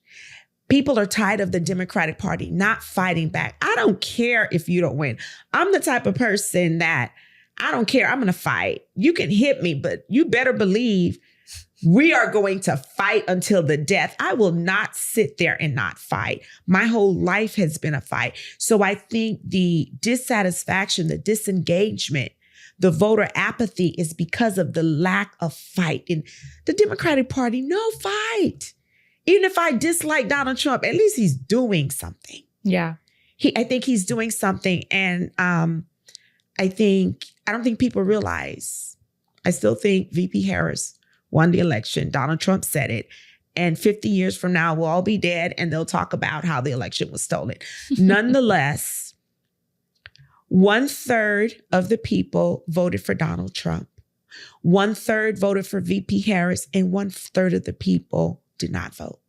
People are tired of the Democratic Party not fighting back. I don't care if you don't win. I'm the type of person that I don't care. I'm going to fight. You can hit me, but you better believe we are going to fight until the death. I will not sit there and not fight. My whole life has been a fight. So I think the dissatisfaction, the disengagement, the voter apathy is because of the lack of fight. In the Democratic Party, no fight. Even if I dislike Donald Trump, at least he's doing something. Yeah. I think he's doing something. And I don't think people realize, I still think VP Harris won the election. Donald Trump said it. And 50 years from now, we'll all be dead and they'll talk about how the election was stolen. Nonetheless, 1/3 of the people voted for Donald Trump. 1/3 voted for VP Harris and 1/3 of the people did not vote.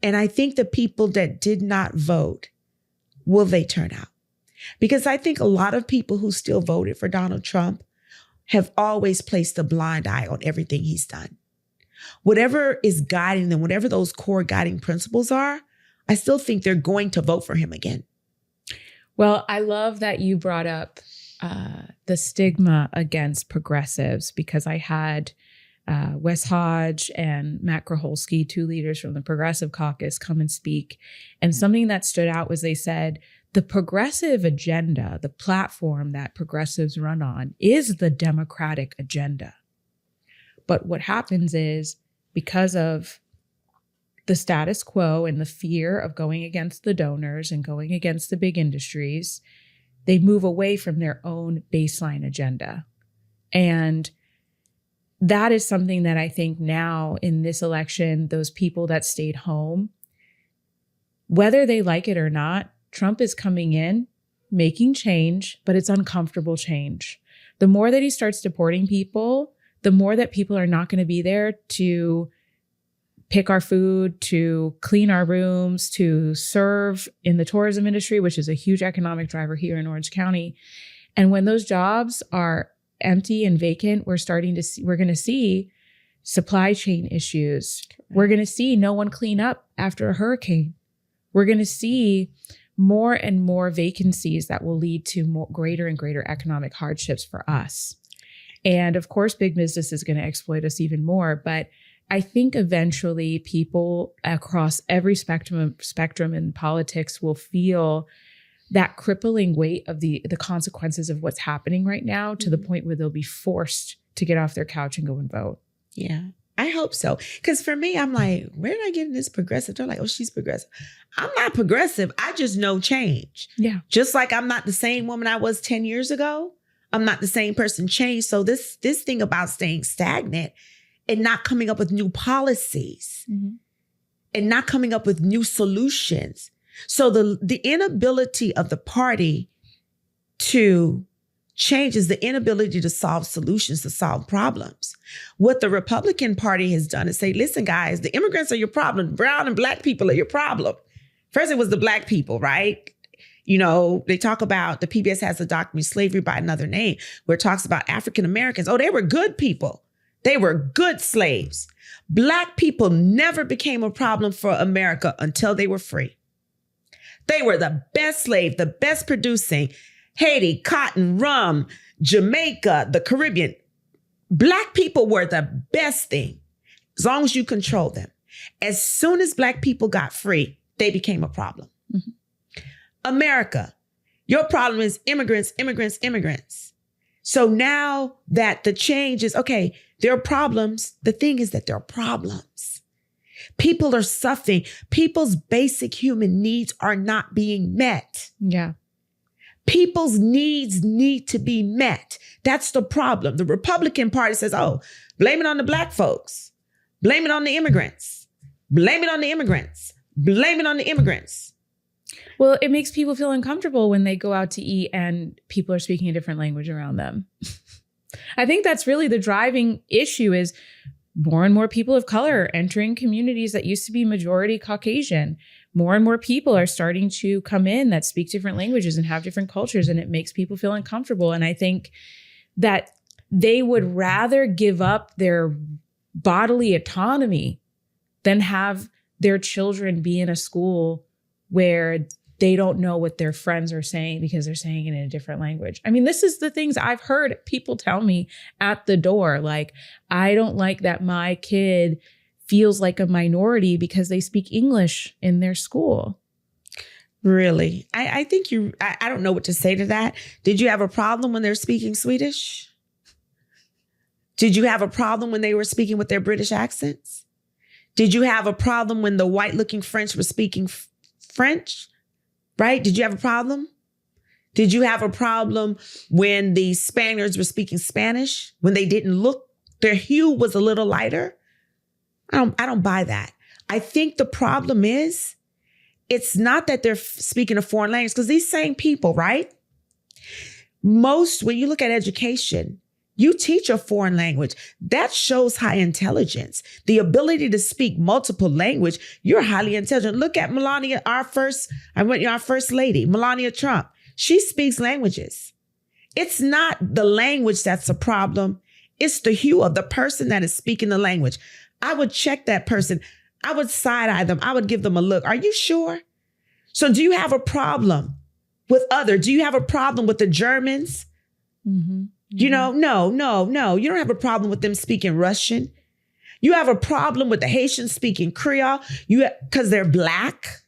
And I think the people that did not vote, will they turn out? Because I think a lot of people who still voted for Donald Trump have always placed a blind eye on everything he's done. Whatever is guiding them, whatever those core guiding principles are, I still think they're going to vote for him again. Well, I love that you brought up the stigma against progressives, because I had Wes Hodge and Matt Kraholski, 2 leaders from the Progressive Caucus, come and speak. And something that stood out was they said, the progressive agenda, the platform that progressives run on, is the Democratic agenda. But what happens is, because of the status quo and the fear of going against the donors and going against the big industries, they move away from their own baseline agenda. And that is something that I think now in this election, those people that stayed home, whether they like it or not, Trump is coming in, making change, but it's uncomfortable change. The more that he starts deporting people, the more that people are not going to be there to pick our food, to clean our rooms, to serve in the tourism industry, which is a huge economic driver here in Orange County. And when those jobs are empty and vacant, we're going to see supply chain issues. We're going to see no one clean up after a hurricane. We're going to see more and more vacancies that will lead to greater and greater economic hardships for us. And of course, big business is going to exploit us even more. But I think eventually people across every spectrum in politics will feel that crippling weight of the consequences of what's happening right now, to the point where they'll be forced to get off their couch and go and vote. Yeah, I hope so. Because for me, I'm like, where did I get this progressive? They're like, oh, she's progressive. I'm not progressive. I just know change. Yeah. Just like I'm not the same woman I was 10 years ago. I'm not the same person changed. So this thing about staying stagnant and not coming up with new policies and not coming up with new solutions. So the inability of the party to change is the inability to solve solutions, to solve problems. What the Republican Party has done is say, listen, guys, the immigrants are your problem. Brown and black people are your problem. First, it was the black people, right? You know, they talk about, the PBS has a documentary, Slavery by Another Name, where it talks about African Americans. Oh, they were good people. They were good slaves. Black people never became a problem for America until they were free. They were the best slave, the best producing. Haiti, cotton, rum, Jamaica, the Caribbean. Black people were the best thing as long as you control them. As soon as black people got free, they became a problem. Mm-hmm. America, your problem is immigrants, immigrants, immigrants. So now that the change is, okay, there are problems. The thing is that there are problems. People are suffering. People's basic human needs are not being met. Yeah. People's needs need to be met. That's the problem. The Republican Party says, oh, blame it on the black folks. Blame it on the immigrants. Blame it on the immigrants. Blame it on the immigrants. Well, it makes people feel uncomfortable when they go out to eat and people are speaking a different language around them. I think that's really the driving issue is more and more people of color entering communities that used to be majority Caucasian. More and more people are starting to come in that speak different languages and have different cultures, and it makes people feel uncomfortable. And I think that they would rather give up their bodily autonomy than have their children be in a school where they don't know what their friends are saying because they're saying it in a different language. I mean, this is the things I've heard people tell me at the door. Like, I don't like that my kid feels like a minority because they speak English in their school. Really? I think I don't know what to say to that. Did you have a problem when they're speaking Swedish? Did you have a problem when they were speaking with their British accents? Did you have a problem when the white-looking French were speaking French? Right? Did you have a problem? Did you have a problem when the Spaniards were speaking Spanish? When they didn't look, their hue was a little lighter? I don't buy that. I think the problem is, it's not that they're speaking a foreign language, because these same people, right? When you look at education, you teach a foreign language. That shows high intelligence. The ability to speak multiple language, you're highly intelligent. Look at Melania, our first lady, Melania Trump. She speaks languages. It's not the language that's a problem. It's the hue of the person that is speaking the language. I would check that person. I would side-eye them. I would give them a look. Are you sure? So do you have a problem with do you have a problem with the Germans? Mm-hmm. You know, no. You don't have a problem with them speaking Russian. You have a problem with the Haitians speaking Creole because they're black.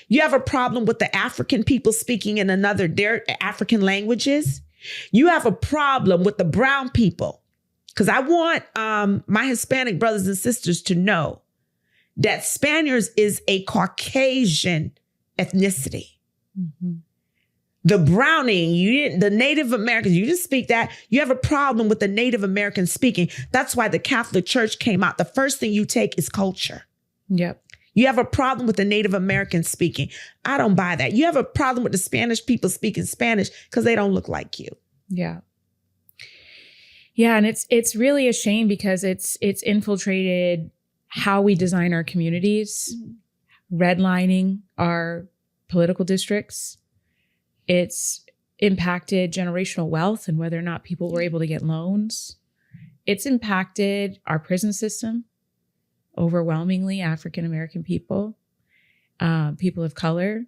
You have a problem with the African people speaking in their African languages. You have a problem with the brown people. Because I want my Hispanic brothers and sisters to know that Spaniards is a Caucasian ethnicity. Mm-hmm. The Browning, the Native Americans, you didn't speak that. You have a problem with the Native American speaking. That's why the Catholic Church came out. The first thing you take is culture. Yep. You have a problem with the Native Americans speaking. I don't buy that. You have a problem with the Spanish people speaking Spanish because they don't look like you. Yeah. Yeah, and it's really a shame because it's infiltrated how we design our communities, redlining our political districts. It's impacted generational wealth and whether or not people were able to get loans. It's impacted our prison system, overwhelmingly African-American people, people of color,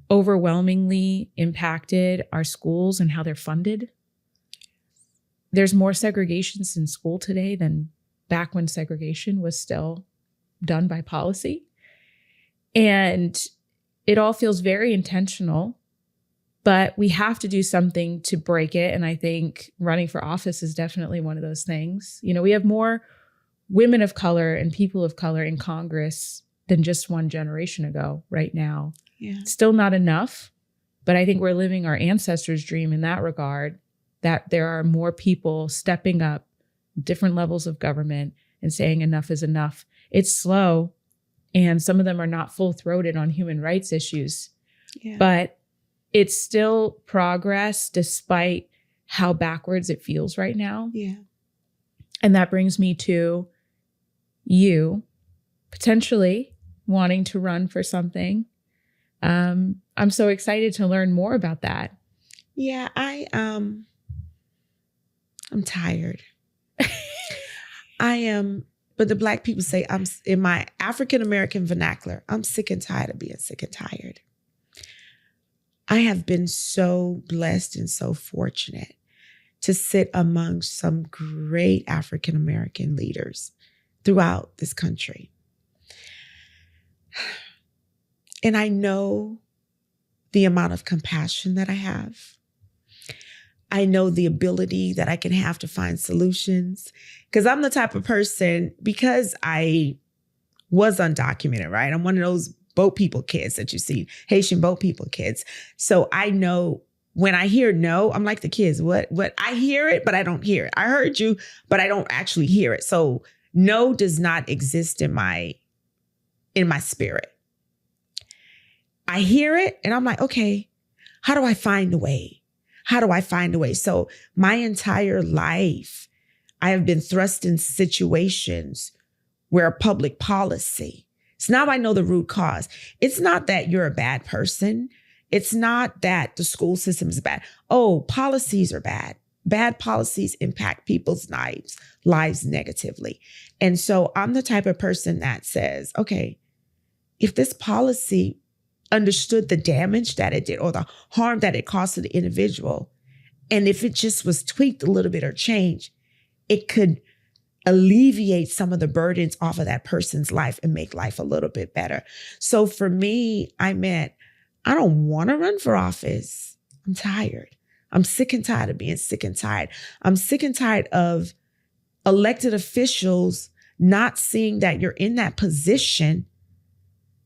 overwhelmingly impacted our schools and how they're funded. There's more segregations in school today than back when segregation was still done by policy. And it all feels very intentional, but we have to do something to break it. And I think running for office is definitely one of those things. You know, we have more women of color and people of color in Congress than just one generation ago right now. Yeah. Still not enough, but I think we're living our ancestors' dream in that regard, that there are more people stepping up, different levels of government, and saying enough is enough. It's slow, and some of them are not full-throated on human rights issues. Yeah. But it's still progress despite how backwards it feels right now. Yeah. And that brings me to you potentially wanting to run for something. I'm so excited to learn more about that. Yeah, I'm tired. I am, but the Black people say, I'm in my African American vernacular, I'm sick and tired of being sick and tired. I have been so blessed and so fortunate to sit among some great African American leaders throughout this country. And I know the amount of compassion that I have. I know the ability that I can have to find solutions, because I'm the type of person, because I was undocumented, right? I'm one of those boat people kids that you see, Haitian boat people kids. So I know when I hear no, I'm like the kids, what? I hear it, but I don't hear it. I heard you, but I don't actually hear it. So no does not exist in my spirit. I hear it and I'm like, okay, how do I find a way? How do I find a way? So my entire life, I have been thrust in situations where public policy. So now I know the root cause. It's not that you're a bad person. It's not that the school system is bad. Oh, policies are bad. Bad policies impact people's lives negatively. And so I'm the type of person that says, okay, if this policy understood the damage that it did or the harm that it caused to the individual, and if it just was tweaked a little bit or changed, it could alleviate some of the burdens off of that person's life and make life a little bit better. So for me, I don't want to run for office. I'm tired. I'm sick and tired of being sick and tired. I'm sick and tired of elected officials not seeing that you're in that position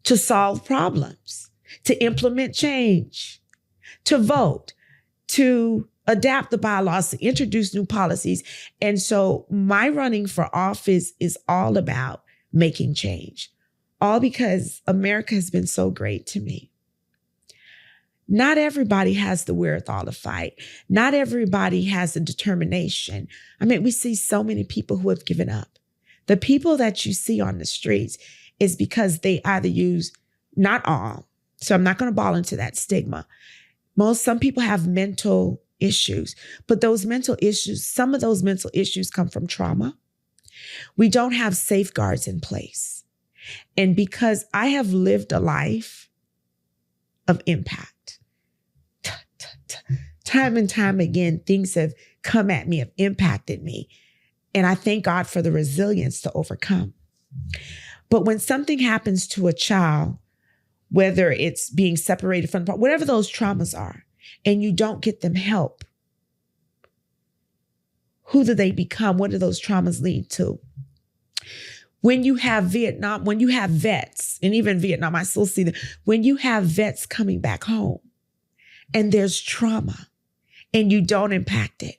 to solve problems, to implement change, to vote, to adapt the bylaws, to introduce new policies. And so my running for office is all about making change, all because America has been so great to me. Not everybody has the wherewithal to fight. Not everybody has the determination. I mean, we see so many people who have given up. The people that you see on the streets is because they either use, not all, so I'm not going to ball into that stigma. Some people have mental issues, but some of those mental issues come from trauma. We don't have safeguards in place. And because I have lived a life of impact, time and time again, things have come at me, have impacted me. And I thank God for the resilience to overcome. But when something happens to a child, whether it's being separated from, whatever those traumas are, and you don't get them help, who do they become? What do those traumas lead to? When you have Vietnam, when you have vets, and even Vietnam, I still see that, when you have vets coming back home and there's trauma and you don't impact it.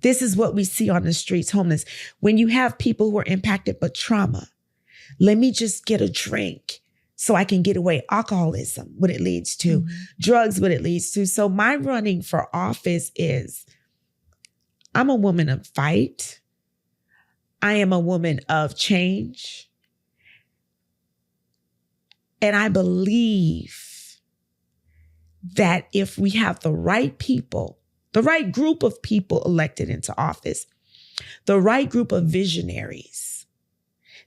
This is what we see on the streets, homeless. When you have people who are impacted but trauma, let me just get a drink so I can get away. Alcoholism, what it leads to, drugs, what it leads to. So my running for office is, I'm a woman of fight. I am a woman of change. And I believe that if we have the right people, the right group of people elected into office, the right group of visionaries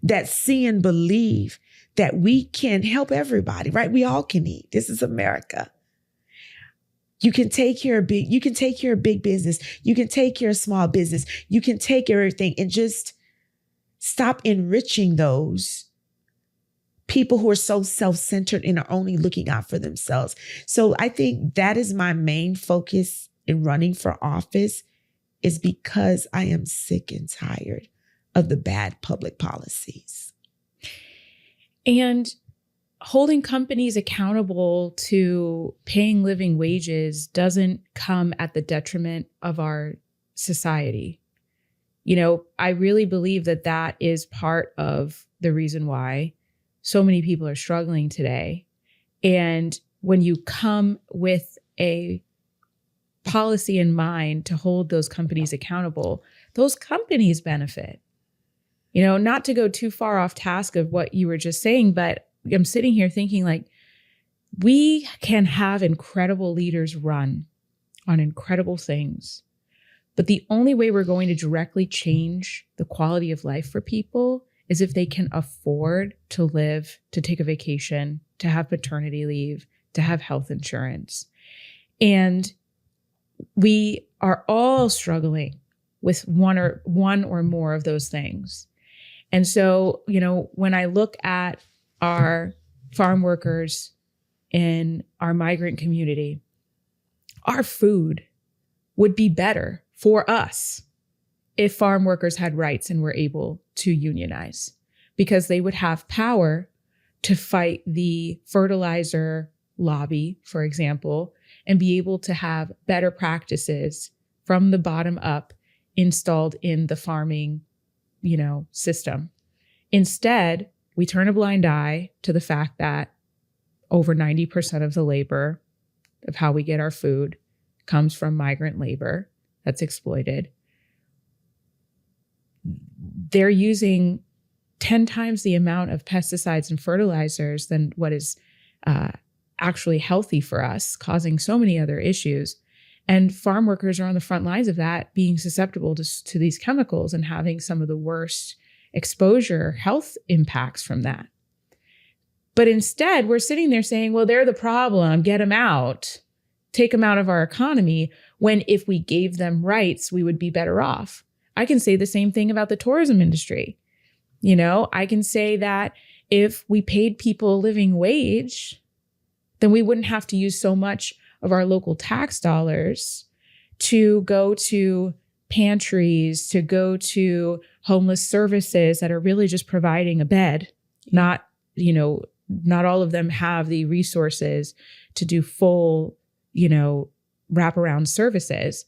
that see and believe that we can help everybody, right? We all can eat. This is America. You can take care of big business. You can take care of small business. You can take care of everything and just stop enriching those people who are so self-centered and are only looking out for themselves. So I think that is my main focus in running for office, is because I am sick and tired of the bad public policies. And holding companies accountable to paying living wages doesn't come at the detriment of our society. You know, I really believe that that is part of the reason why so many people are struggling today. And when you come with a policy in mind to hold those companies accountable, those companies benefit. You know, not to go too far off task of what you were just saying, but I'm sitting here thinking like, we can have incredible leaders run on incredible things. But the only way we're going to directly change the quality of life for people is if they can afford to live, to take a vacation, to have paternity leave, to have health insurance. And we are all struggling with one or more of those things. And so, you know, when I look at our farm workers in our migrant community, our food would be better for us if farm workers had rights and were able to unionize, because they would have power to fight the fertilizer lobby, for example, and be able to have better practices from the bottom up installed in the farming, you know, system. Instead, we turn a blind eye to the fact that over 90% of the labor of how we get our food comes from migrant labor that's exploited. They're using 10 times the amount of pesticides and fertilizers than what is actually healthy for us, causing so many other issues. And farm workers are on the front lines of that, being susceptible to these chemicals and having some of the worst exposure health impacts from that. But instead, we're sitting there saying, well, they're the problem, get them out, take them out of our economy, when if we gave them rights, we would be better off. I can say the same thing about the tourism industry. You know, I can say that if we paid people a living wage, then we wouldn't have to use so much of our local tax dollars to go to pantries, to go to homeless services that are really just providing a bed. Not, you know, not all of them have the resources to do full, you know, wraparound services.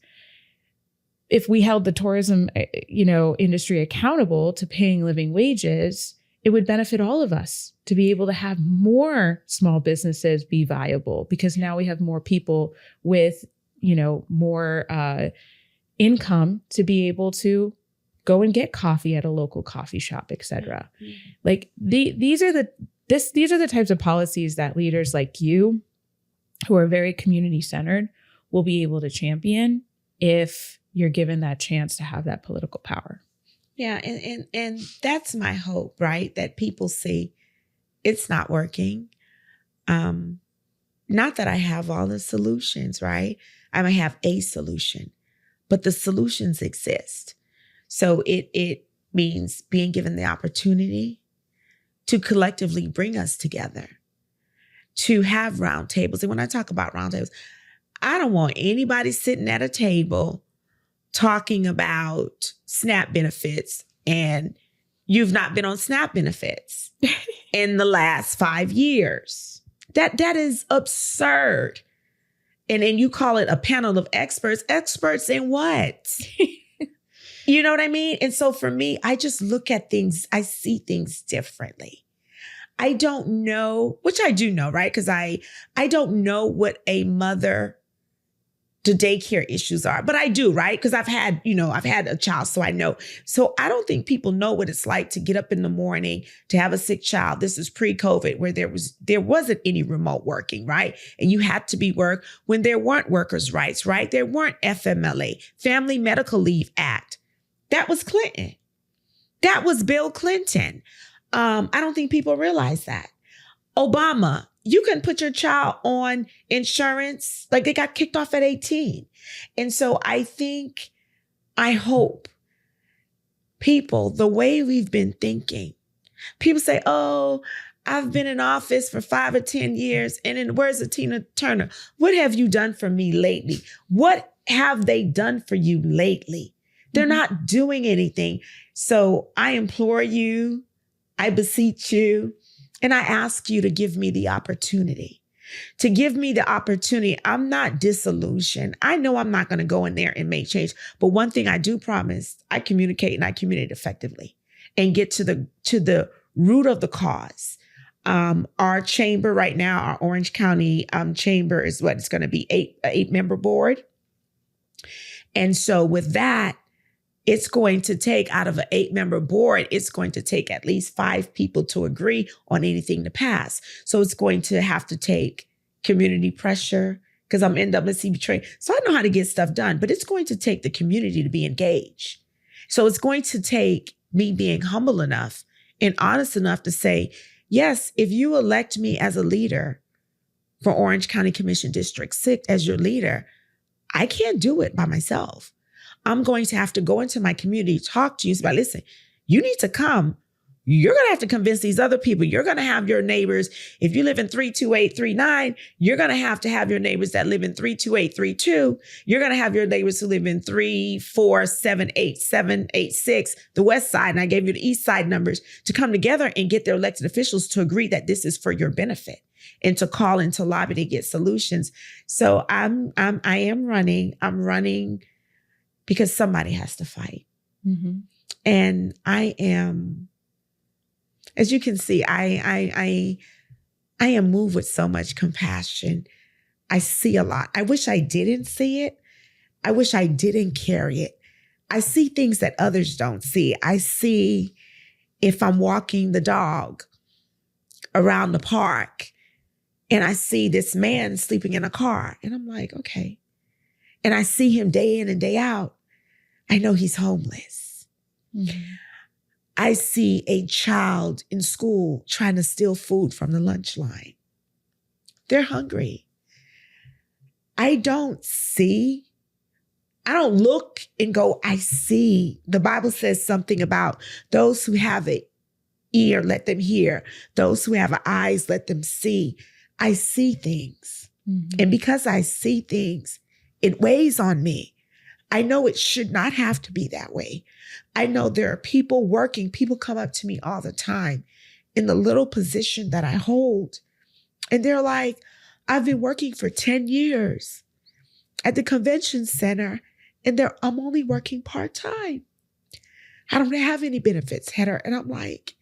If we held the tourism, you know, industry accountable to paying living wages, it would benefit all of us to be able to have more small businesses be viable, because now we have more people with, you know, more income to be able to go and get coffee at a local coffee shop, et cetera. Mm-hmm. Like these are the types of policies that leaders like you, who are very community centered, will be able to champion if you're given that chance to have that political power. Yeah. And that's my hope, right? That people see it's not working. Not that I have all the solutions, right? I may have a solution, but the solutions exist. So it means being given the opportunity to collectively bring us together, to have roundtables. And when I talk about roundtables, I don't want anybody sitting at a table talking about SNAP benefits and you've not been on SNAP benefits in the last 5 years. That is absurd. And then you call it a panel of experts. Experts in what? You know what I mean? And so for me, I just look at things, I see things differently. I don't know, which I do know, right? Because I don't know what a mother to daycare issues are, but I do, right? Because I've had a child, so I know. So I don't think people know what it's like to get up in the morning to have a sick child. This is pre-COVID, where there wasn't any remote working, right? And you had to be work when there weren't workers' rights, right? There weren't FMLA, Family Medical Leave Act. That was Clinton. That was Bill Clinton. I don't think people realize that. Obama, you can put your child on insurance, like they got kicked off at 18. And so I hope people, the way we've been thinking, people say, oh, I've been in office for 5 or 10 years. And then where's the Tina Turner? What have you done for me lately? What have they done for you lately? They're not doing anything. So I implore you, I beseech you, and I ask you to give me the opportunity. I'm not disillusioned. I know I'm not going to go in there and make change. But one thing I do promise, I communicate, and I communicate effectively and get to the root of the cause. Our chamber right now, our Orange County chamber is what it's going to be, eight-member board. And so with that, it's going to take out of an 8-member board, it's going to take at least 5 people to agree on anything to pass. So it's going to have to take community pressure because I'm NAACP trained. So I know how to get stuff done, but it's going to take the community to be engaged. So it's going to take me being humble enough and honest enough to say, yes, if you elect me as a leader for Orange County Commission District 6 as your leader, I can't do it by myself. I'm going to have to go into my community, talk to you about, listen, you need to come. You're going to have to convince these other people. You're going to have your neighbors. If you live in 32839, you're going to have your neighbors that live in 32832. You're going to have your neighbors who live in 3478786, the west side. And I gave you the east side numbers to come together and get their elected officials to agree that this is for your benefit and to call and to lobby to get solutions. So I am running. I'm running because somebody has to fight. Mm-hmm. And I am, as you can see, I am moved with so much compassion. I see a lot. I wish I didn't see it. I wish I didn't carry it. I see things that others don't see. I see if I'm walking the dog around the park and I see this man sleeping in a car and I'm like, okay. And I see him day in and day out. I know he's homeless. Mm-hmm. I see a child in school trying to steal food from the lunch line. They're hungry. I don't look and go, I see. The Bible says something about those who have an ear, let them hear. Those who have eyes, let them see. I see things. Mm-hmm. And because I see things, it weighs on me. I know it should not have to be that way. I know there are people working. People come up to me all the time in the little position that I hold. And they're like, I've been working for 10 years at the convention center and I'm only working part-time. I don't have any benefits, Hedder. And I'm like,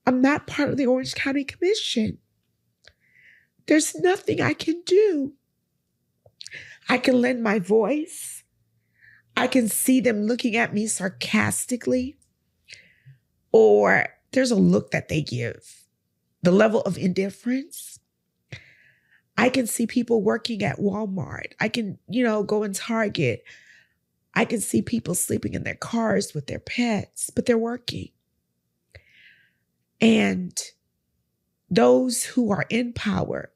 I'm not part of the Orange County Commission. There's nothing I can do. I can lend my voice. I can see them looking at me sarcastically, or there's a look that they give, the level of indifference. I can see people working at Walmart. I can, go in Target. I can see people sleeping in their cars with their pets, but they're working. And those who are in power,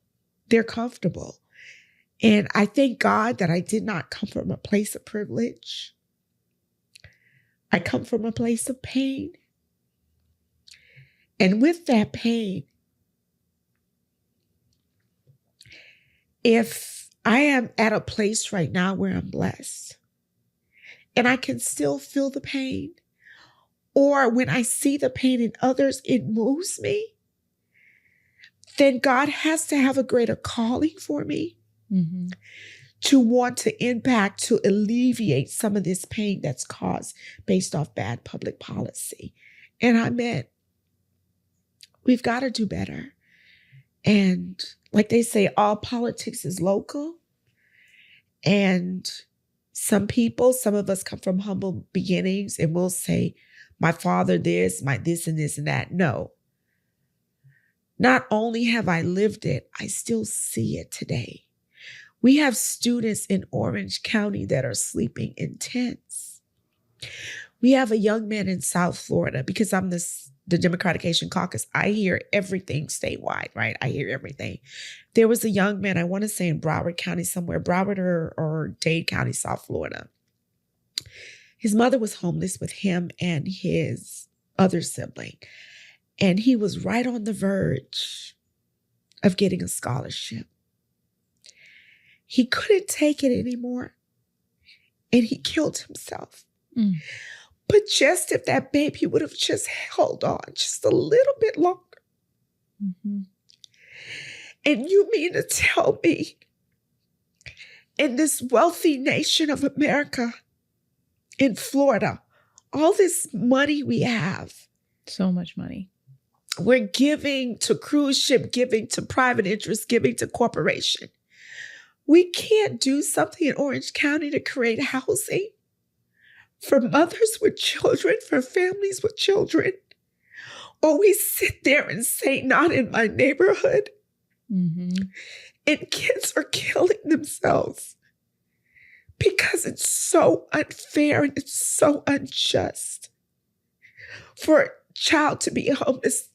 they're comfortable. And I thank God that I did not come from a place of privilege. I come from a place of pain. And with that pain, if I am at a place right now where I'm blessed and I can still feel the pain, or when I see the pain in others, it moves me, then God has to have a greater calling for me. Mm-hmm. To want to impact, to alleviate some of this pain that's caused based off bad public policy. And I meant, we've got to do better. And like they say, all politics is local. And some of us come from humble beginnings and we'll say, my father this, my this and this and that. No. Not only have I lived it, I still see it today. We have students in Orange County that are sleeping in tents. We have a young man in South Florida, because I'm the Democratic Haitian Caucus. I hear everything statewide, right? I hear everything. There was a young man, I want to say in Broward County somewhere, Broward or Dade County, South Florida. His mother was homeless with him and his other sibling. And he was right on the verge of getting a scholarship. He couldn't take it anymore, and he killed himself. Mm. But just if that baby would have just held on just a little bit longer. Mm-hmm. And you mean to tell me, in this wealthy nation of America, in Florida, all this money we have. So much money. We're giving to cruise ship, giving to private interest, giving to corporation. We can't do something in Orange County to create housing for mothers with children, for families with children. Or we sit there and say, not in my neighborhood. Mm-hmm. And kids are killing themselves because it's so unfair and it's so unjust for a child to be homeless.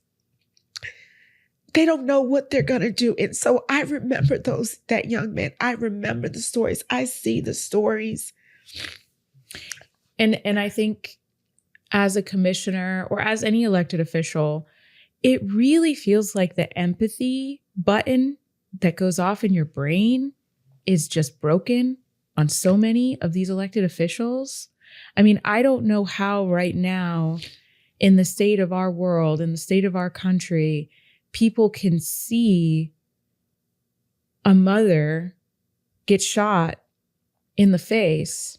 They don't know what they're going to do. And so I remember that young man. I remember the stories. I see the stories. And I think as a commissioner or as any elected official, it really feels like the empathy button that goes off in your brain is just broken on so many of these elected officials. I mean, I don't know how right now in the state of our world, in the state of our country, people can see a mother get shot in the face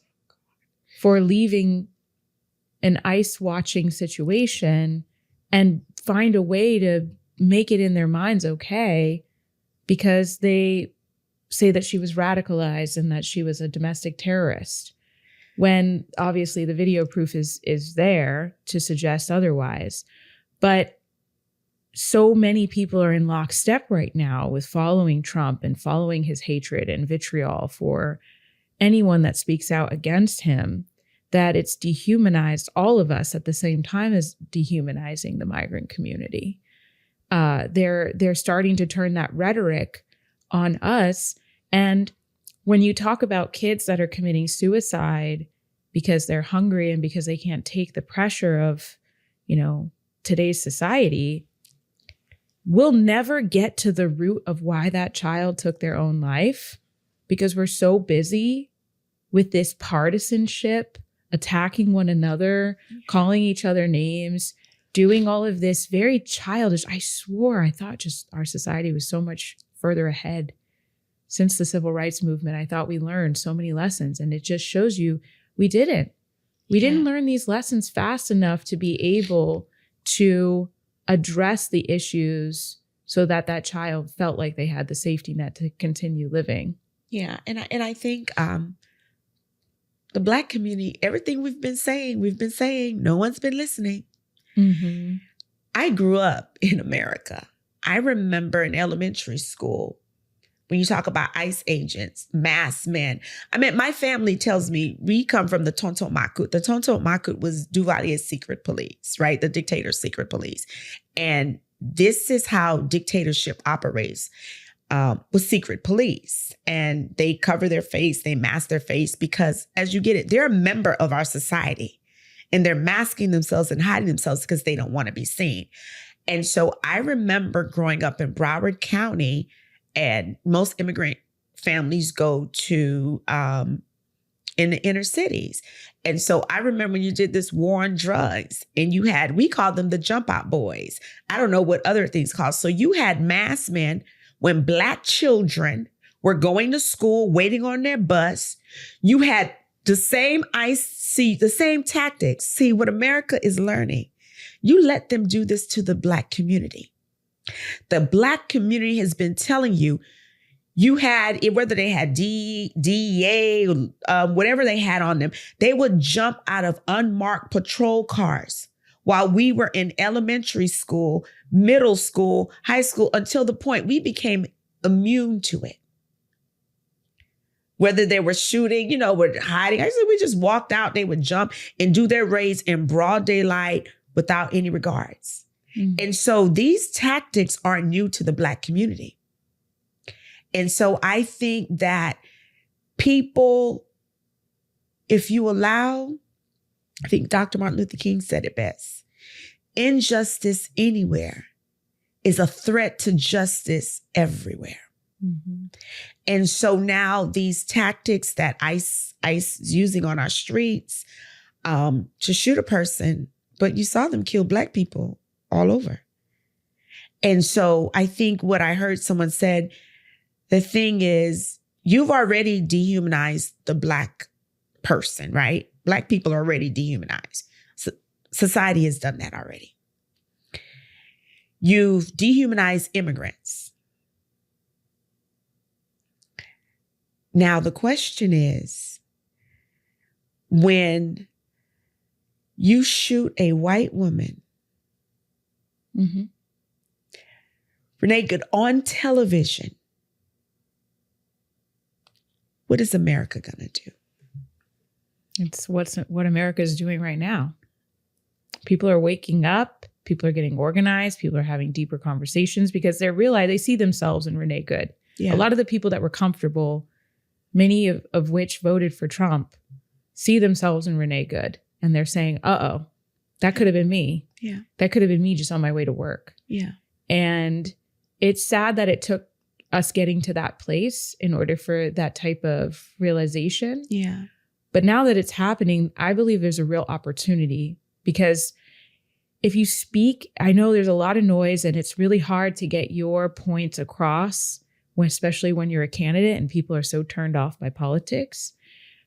for leaving an ICE watching situation and find a way to make it in their minds okay because they say that she was radicalized and that she was a domestic terrorist, when obviously the video proof is there to suggest otherwise. But so many people are in lockstep right now with following Trump and following his hatred and vitriol for anyone that speaks out against him, that it's dehumanized all of us at the same time as dehumanizing the migrant community. They're starting to turn that rhetoric on us. And when you talk about kids that are committing suicide because they're hungry and because they can't take the pressure of, today's society, we'll never get to the root of why that child took their own life because we're so busy with this partisanship, attacking one another, calling each other names, doing all of this very childish. I swore I thought just our society was so much further ahead since the civil rights movement. I thought we learned so many lessons, and it just shows you we didn't. We didn't learn these lessons fast enough to be able to address the issues so that that child felt like they had the safety net to continue living. Yeah. And I think the Black community, everything we've been saying, no one's been listening. Mm-hmm. I grew up in America. I remember in elementary school, when you talk about ICE agents, masked men. I mean, my family tells me we come from the Tonton Makut. The Tonton Makut was Duvalier's secret police, right? The dictator's secret police. And this is how dictatorship operates, with secret police. And they cover their face, they mask their face because, as you get it, they're a member of our society. And they're masking themselves and hiding themselves because they don't want to be seen. And so I remember growing up in Broward County, and most immigrant families go to in the inner cities. And so I remember when you did this war on drugs and we called them the jump out boys. I don't know what other things called. So you had masked men when Black children were going to school, waiting on their bus. You had the same the same tactics. See, what America is learning, you let them do this to the Black community. The Black community has been telling you, whether they had DEA, whatever they had on them, they would jump out of unmarked patrol cars while we were in elementary school, middle school, high school, until the point we became immune to it. Whether they were shooting, were hiding. Actually, we just walked out, they would jump and do their raids in broad daylight without any regards. Mm-hmm. And so these tactics aren't new to the Black community. And so I think that people, if you allow, I think Dr. Martin Luther King said it best, injustice anywhere is a threat to justice everywhere. Mm-hmm. And so now these tactics that ICE is using on our streets to shoot a person, but you saw them kill Black people all over. And so I think what I heard someone said, the thing is, you've already dehumanized the Black person, right? Black people are already dehumanized. So society has done that already. You've dehumanized immigrants. Now, the question is, when you shoot a white woman, Renee Good, on television, what is America going to do? It's what America is doing right now. People are waking up. People are getting organized. People are having deeper conversations because they see themselves in Renee Good. Yeah. A lot of the people that were comfortable, many of which voted for Trump, see themselves in Renee Good. And they're saying, uh-oh, that could have been me. Yeah. That could have been me just on my way to work. Yeah. And it's sad that it took us getting to that place in order for that type of realization. Yeah. But now that it's happening, I believe there's a real opportunity, because if you speak, I know there's a lot of noise and it's really hard to get your points across, especially when you're a candidate and people are so turned off by politics.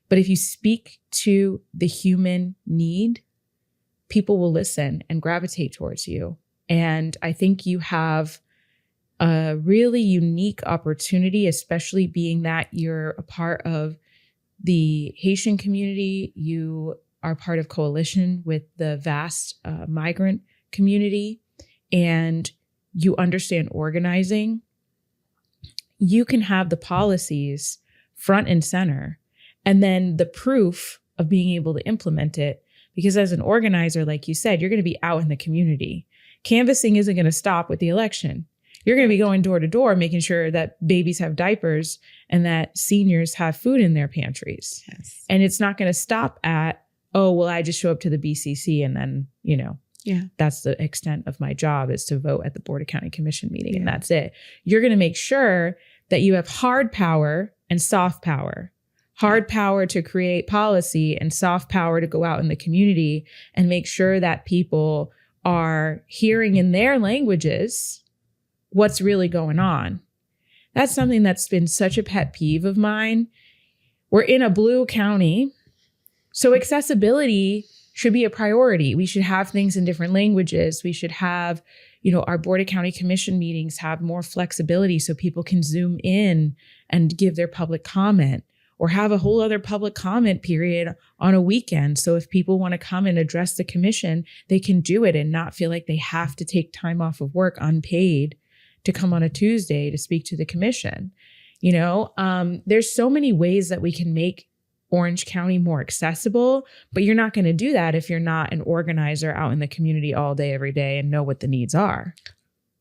But if you speak to the human need, people will listen and gravitate towards you. And I think you have a really unique opportunity, especially being that you're a part of the Haitian community. You are part of coalition with the vast migrant community, and you understand organizing. You can have the policies front and center, and then the proof of being able to implement it. Because as an organizer, like you said, you're going to be out in the community. Canvassing isn't going to stop with the election. You're going to be going door to door, making sure that babies have diapers and that seniors have food in their pantries. Yes. And it's not going to stop at, oh, well, I just show up to the BCC and then, that's the extent of my job, is to vote at the Board of County Commission meeting. And that's it. You're going to make sure that you have hard power and soft power. Hard power to create policy and soft power to go out in the community and make sure that people are hearing in their languages what's really going on. That's something that's been such a pet peeve of mine. We're in a blue county, so accessibility should be a priority. We should have things in different languages. We should have, our Board of County Commission meetings have more flexibility so people can zoom in and give their public comment, or have a whole other public comment period on a weekend. So if people want to come and address the commission, they can do it and not feel like they have to take time off of work unpaid to come on a Tuesday to speak to the commission. There's so many ways that we can make Orange County more accessible, but you're not going to do that if you're not an organizer out in the community all day, every day, and know what the needs are.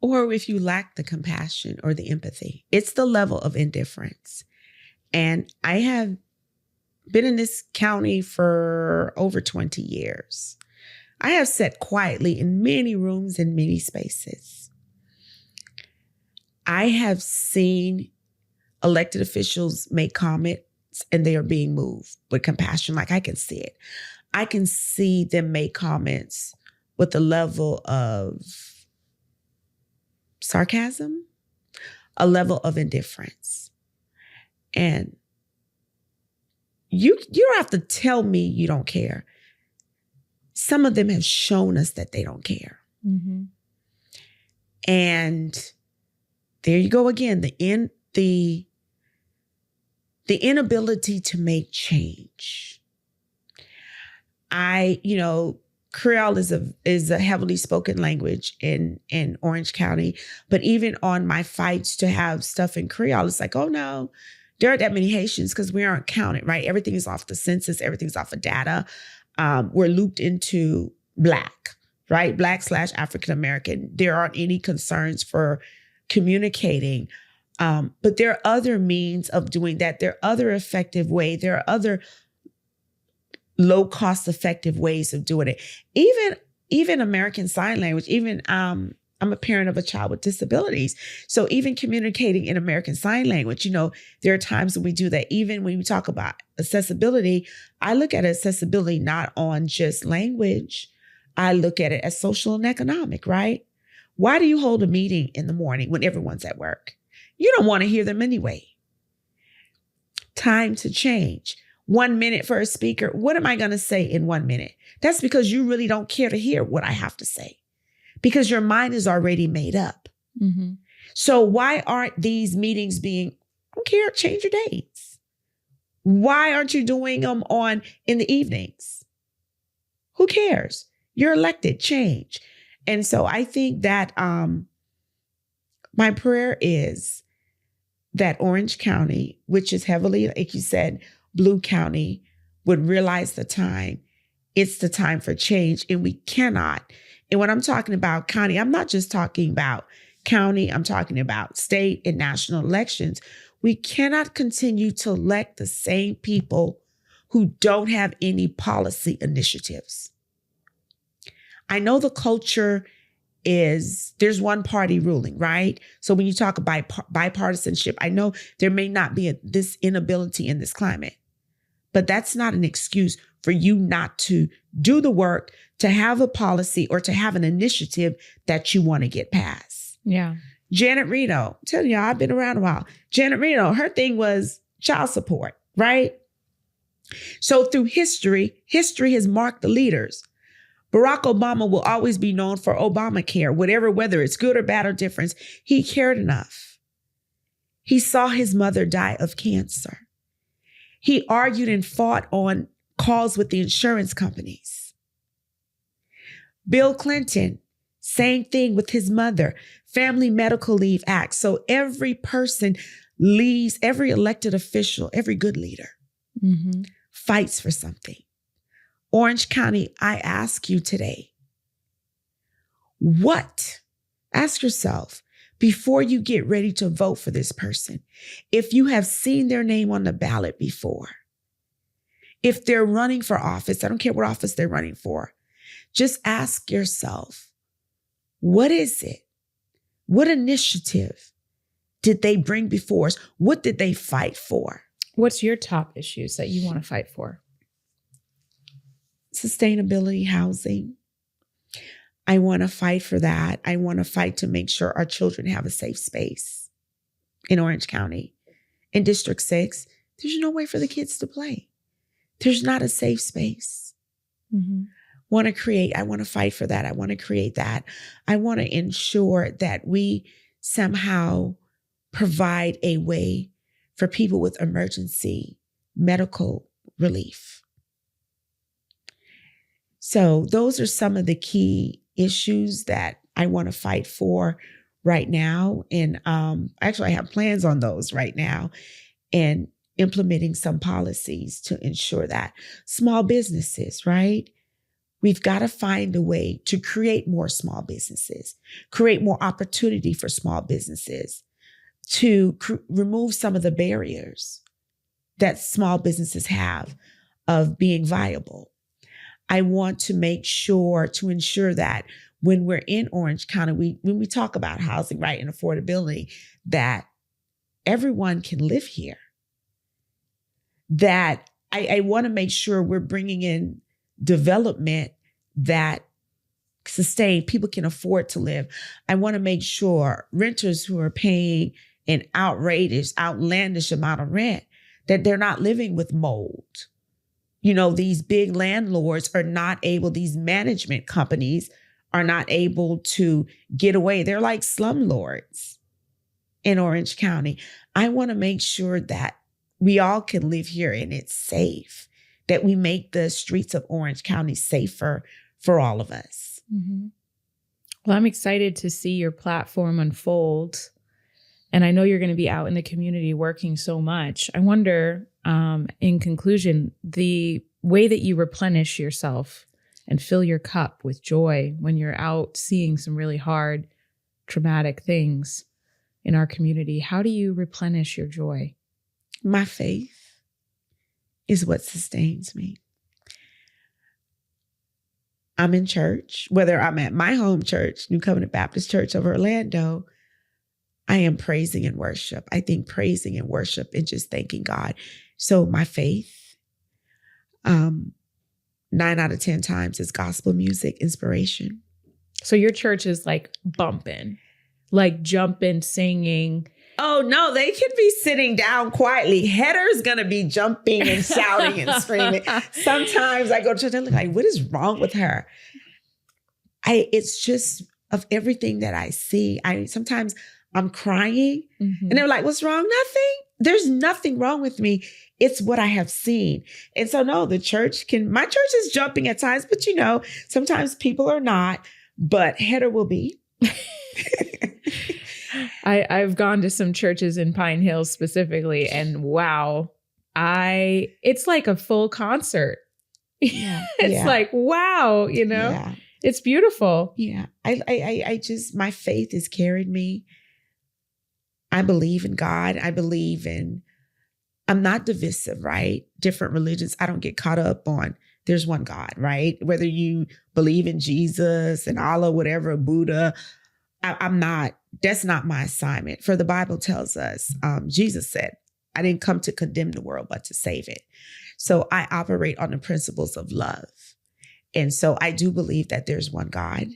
Or if you lack the compassion or the empathy. It's the level of indifference. And I have been in this county for over 20 years. I have sat quietly in many rooms and many spaces. I have seen elected officials make comments and they are being moved with compassion. Like, I can see it. I can see them make comments with a level of sarcasm, a level of indifference. And you don't have to tell me you don't care. Some of them have shown us that they don't care. Mm-hmm. And there you go again, the inability to make change. Creole is a heavily spoken language in Orange County, but even on my fights to have stuff in Creole, it's like, oh no, there aren't that many Haitians because we aren't counted, right? Everything is off the census. Everything's off of data. We're looped into Black, right? Black/African-American. There aren't any concerns for communicating. But there are other means of doing that. There are other effective ways. There are other low-cost effective ways of doing it. Even American Sign Language, I'm a parent of a child with disabilities. So even communicating in American Sign Language, there are times when we do that. Even when we talk about accessibility, I look at accessibility not on just language. I look at it as social and economic, right? Why do you hold a meeting in the morning when everyone's at work? You don't want to hear them anyway. Time to change. 1 minute for a speaker. What am I going to say in 1 minute? That's because you really don't care to hear what I have to say. because your mind is already made up. Mm-hmm. So why aren't these meetings being, I don't care, change your dates. Why aren't you doing them in the evenings? Who cares? You're elected, change. And so I think that my prayer is that Orange County, which is heavily, like you said, blue county, would realize it's the time for change. And we cannot. And when I'm talking about county, I'm not just talking about county, I'm talking about state and national elections. We cannot continue to elect the same people who don't have any policy initiatives. I know the culture is there's one party ruling, right? So when you talk about bipartisanship, I know there may not be this inability in this climate, but that's not an excuse for you not to do the work, to have a policy or to have an initiative that you want to get passed. Yeah. Janet Reno, I'm telling y'all, I've been around a while. Janet Reno, her thing was child support, right? So through history has marked the leaders. Barack Obama will always be known for Obamacare, whether it's good or bad or difference. He cared enough. He saw his mother die of cancer. He argued and fought on calls with the insurance companies. Bill Clinton, same thing with his mother, Family Medical Leave Act. So every person leaves, every elected official, every good leader fights for something. Orange County, I ask you today, ask yourself before you get ready to vote for this person, if you have seen their name on the ballot before, if they're running for office, I don't care what office they're running for, just ask yourself, what is it? What initiative did they bring before us? What did they fight for? What's your top issues that you want to fight for? Sustainability, housing. I want to fight for that. I want to fight to make sure our children have a safe space in Orange County. In District 6, there's no way for the kids to play. There's not a safe space. I want to fight for that. I want to create that. I want to ensure that we somehow provide a way for people with emergency medical relief. So those are some of the key issues that I want to fight for right now. And actually, I have plans on those right now and implementing some policies to ensure that. Small businesses, right? We've got to find a way to create more small businesses, create more opportunity for small businesses, to remove some of the barriers that small businesses have of being viable. I want to make sure to ensure that when we're in Orange County, when we talk about housing, right, and affordability, that everyone can live here. That I want to make sure we're bringing in development that people can afford to live. I want to make sure renters who are paying an outlandish amount of rent, that they're not living with mold. You know, these big landlords are not able, these management companies are not able to get away. They're like slumlords in Orange County. I want to make sure that we all can live here and it's safe, that we make the streets of Orange County safer for all of us. Well, I'm excited to see your platform unfold. And I know you're going to be out in the community working so much. I wonder, in conclusion, the way that you replenish yourself and fill your cup with joy when you're out seeing some really hard, traumatic things in our community. How do you replenish your joy? My faith is what sustains me. I'm in church, whether I'm at my home church, New Covenant Baptist Church of Orlando, I am praising and worship. I think praising and worship and just thanking God. So my faith, 9 out of 10 times is gospel music, inspiration. So your church is like bumping, like jumping, singing. Oh, no, they can be sitting down quietly. Hedder's going to be jumping and shouting and screaming. Sometimes I go to church and look like, what is wrong with her? It's just of everything that I see. Sometimes I'm crying Mm-hmm. and they're like, what's wrong? Nothing. There's nothing wrong with me. It's what I have seen. And so no, my church is jumping at times, but sometimes people are not, but Hedder will be. I've gone to some churches in Pine Hills specifically, and wow, it's like a full concert. Yeah. It's like, wow, Yeah. it's beautiful. Yeah. I just, my faith has carried me. I believe in God. I'm not divisive, right? Different religions. I don't get caught up on there's one God, right? Whether you believe in Jesus and Allah, whatever, Buddha, that's not my assignment. For the Bible tells us, Jesus said, I didn't come to condemn the world, but to save it. So I operate on the principles of love. And so I do believe that there's one God.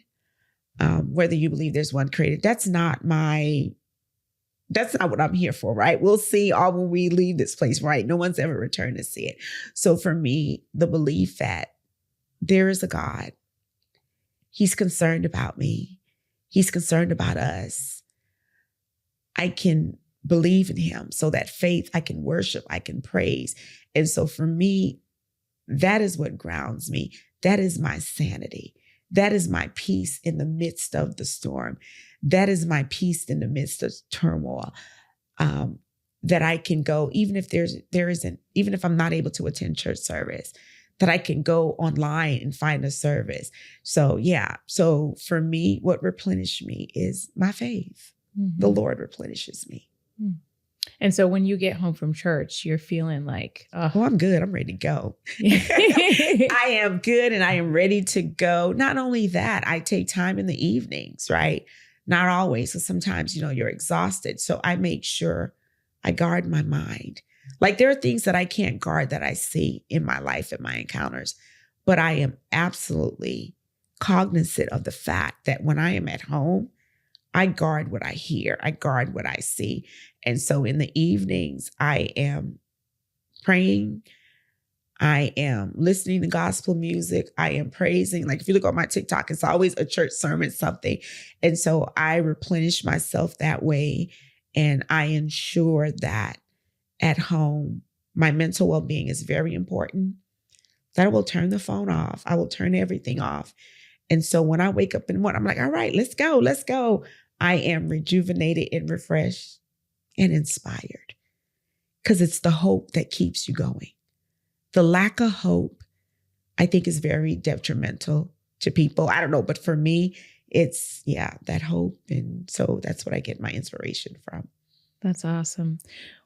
Whether you believe there's one creator, that's not what I'm here for, right? We'll see all when we leave this place, right? No one's ever returned to see it. So for me, the belief that there is a God, he's concerned about me. He's concerned about us. I can believe in him so that faith, I can worship, I can praise. And so for me, that is what grounds me. That is my sanity. That is my peace in the midst of the storm. That is my peace in the midst of turmoil. That I can go, even if even if I'm not able to attend church service, that I can go online and find a service. So yeah. So for me, what replenished me is my faith. Mm-hmm. The Lord replenishes me. Mm. And so when you get home from church, you're feeling like, oh, I'm good. I'm ready to go. I am good and I am ready to go. Not only that, I take time in the evenings, right? Not always. So sometimes, you're exhausted. So I make sure I guard my mind. Like there are things that I can't guard that I see in my life and my encounters, but I am absolutely cognizant of the fact that when I am at home, I guard what I hear. I guard what I see. And so in the evenings, I am praying. I am listening to gospel music. I am praising. Like if you look on my TikTok, it's always a church sermon, something. And so I replenish myself that way. And I ensure that at home, my mental well-being is very important. That I will turn the phone off. I will turn everything off. And so when I wake up in the morning, I'm like, all right, let's go. Let's go. I am rejuvenated and refreshed and inspired because it's the hope that keeps you going. The lack of hope, I think, is very detrimental to people. I don't know, but for me, it's, that hope. And so that's what I get my inspiration from. That's awesome.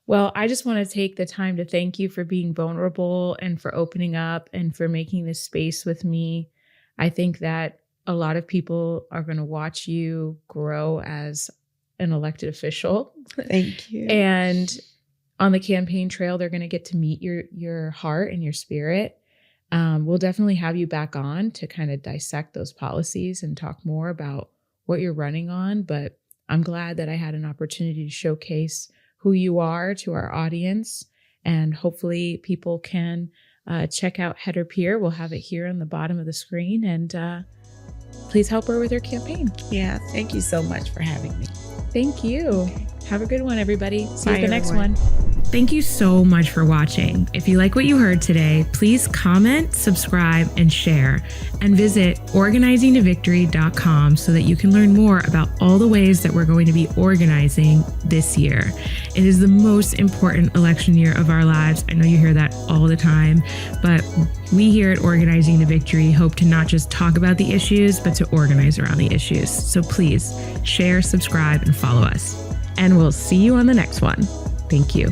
Well, I just want to take the time to thank you for being vulnerable and for opening up and for making this space with me. I think that a lot of people are going to watch you grow as an elected official. Thank you. And on the campaign trail, they're going to get to meet your heart and your spirit. We'll definitely have you back on to kind of dissect those policies and talk more about what you're running on. But I'm glad that I had an opportunity to showcase who you are to our audience. And hopefully people can check out Hedder Pierre. We'll have it here on the bottom of the screen. And please help her with her campaign. Yeah. Thank you so much for having me. Thank you. Okay. Have a good one, everybody. See you at the next everyone. one. Thank you so much for watching. If you like what you heard today, please comment, subscribe, and share. And visit organizingtovictory.com so that you can learn more about all the ways that we're going to be organizing this year. It is the most important election year of our lives. I know you hear that all the time, but we here at Organizing to Victory hope to not just talk about the issues, but to organize around the issues. So please share, subscribe, and follow us. And we'll see you on the next one. Thank you.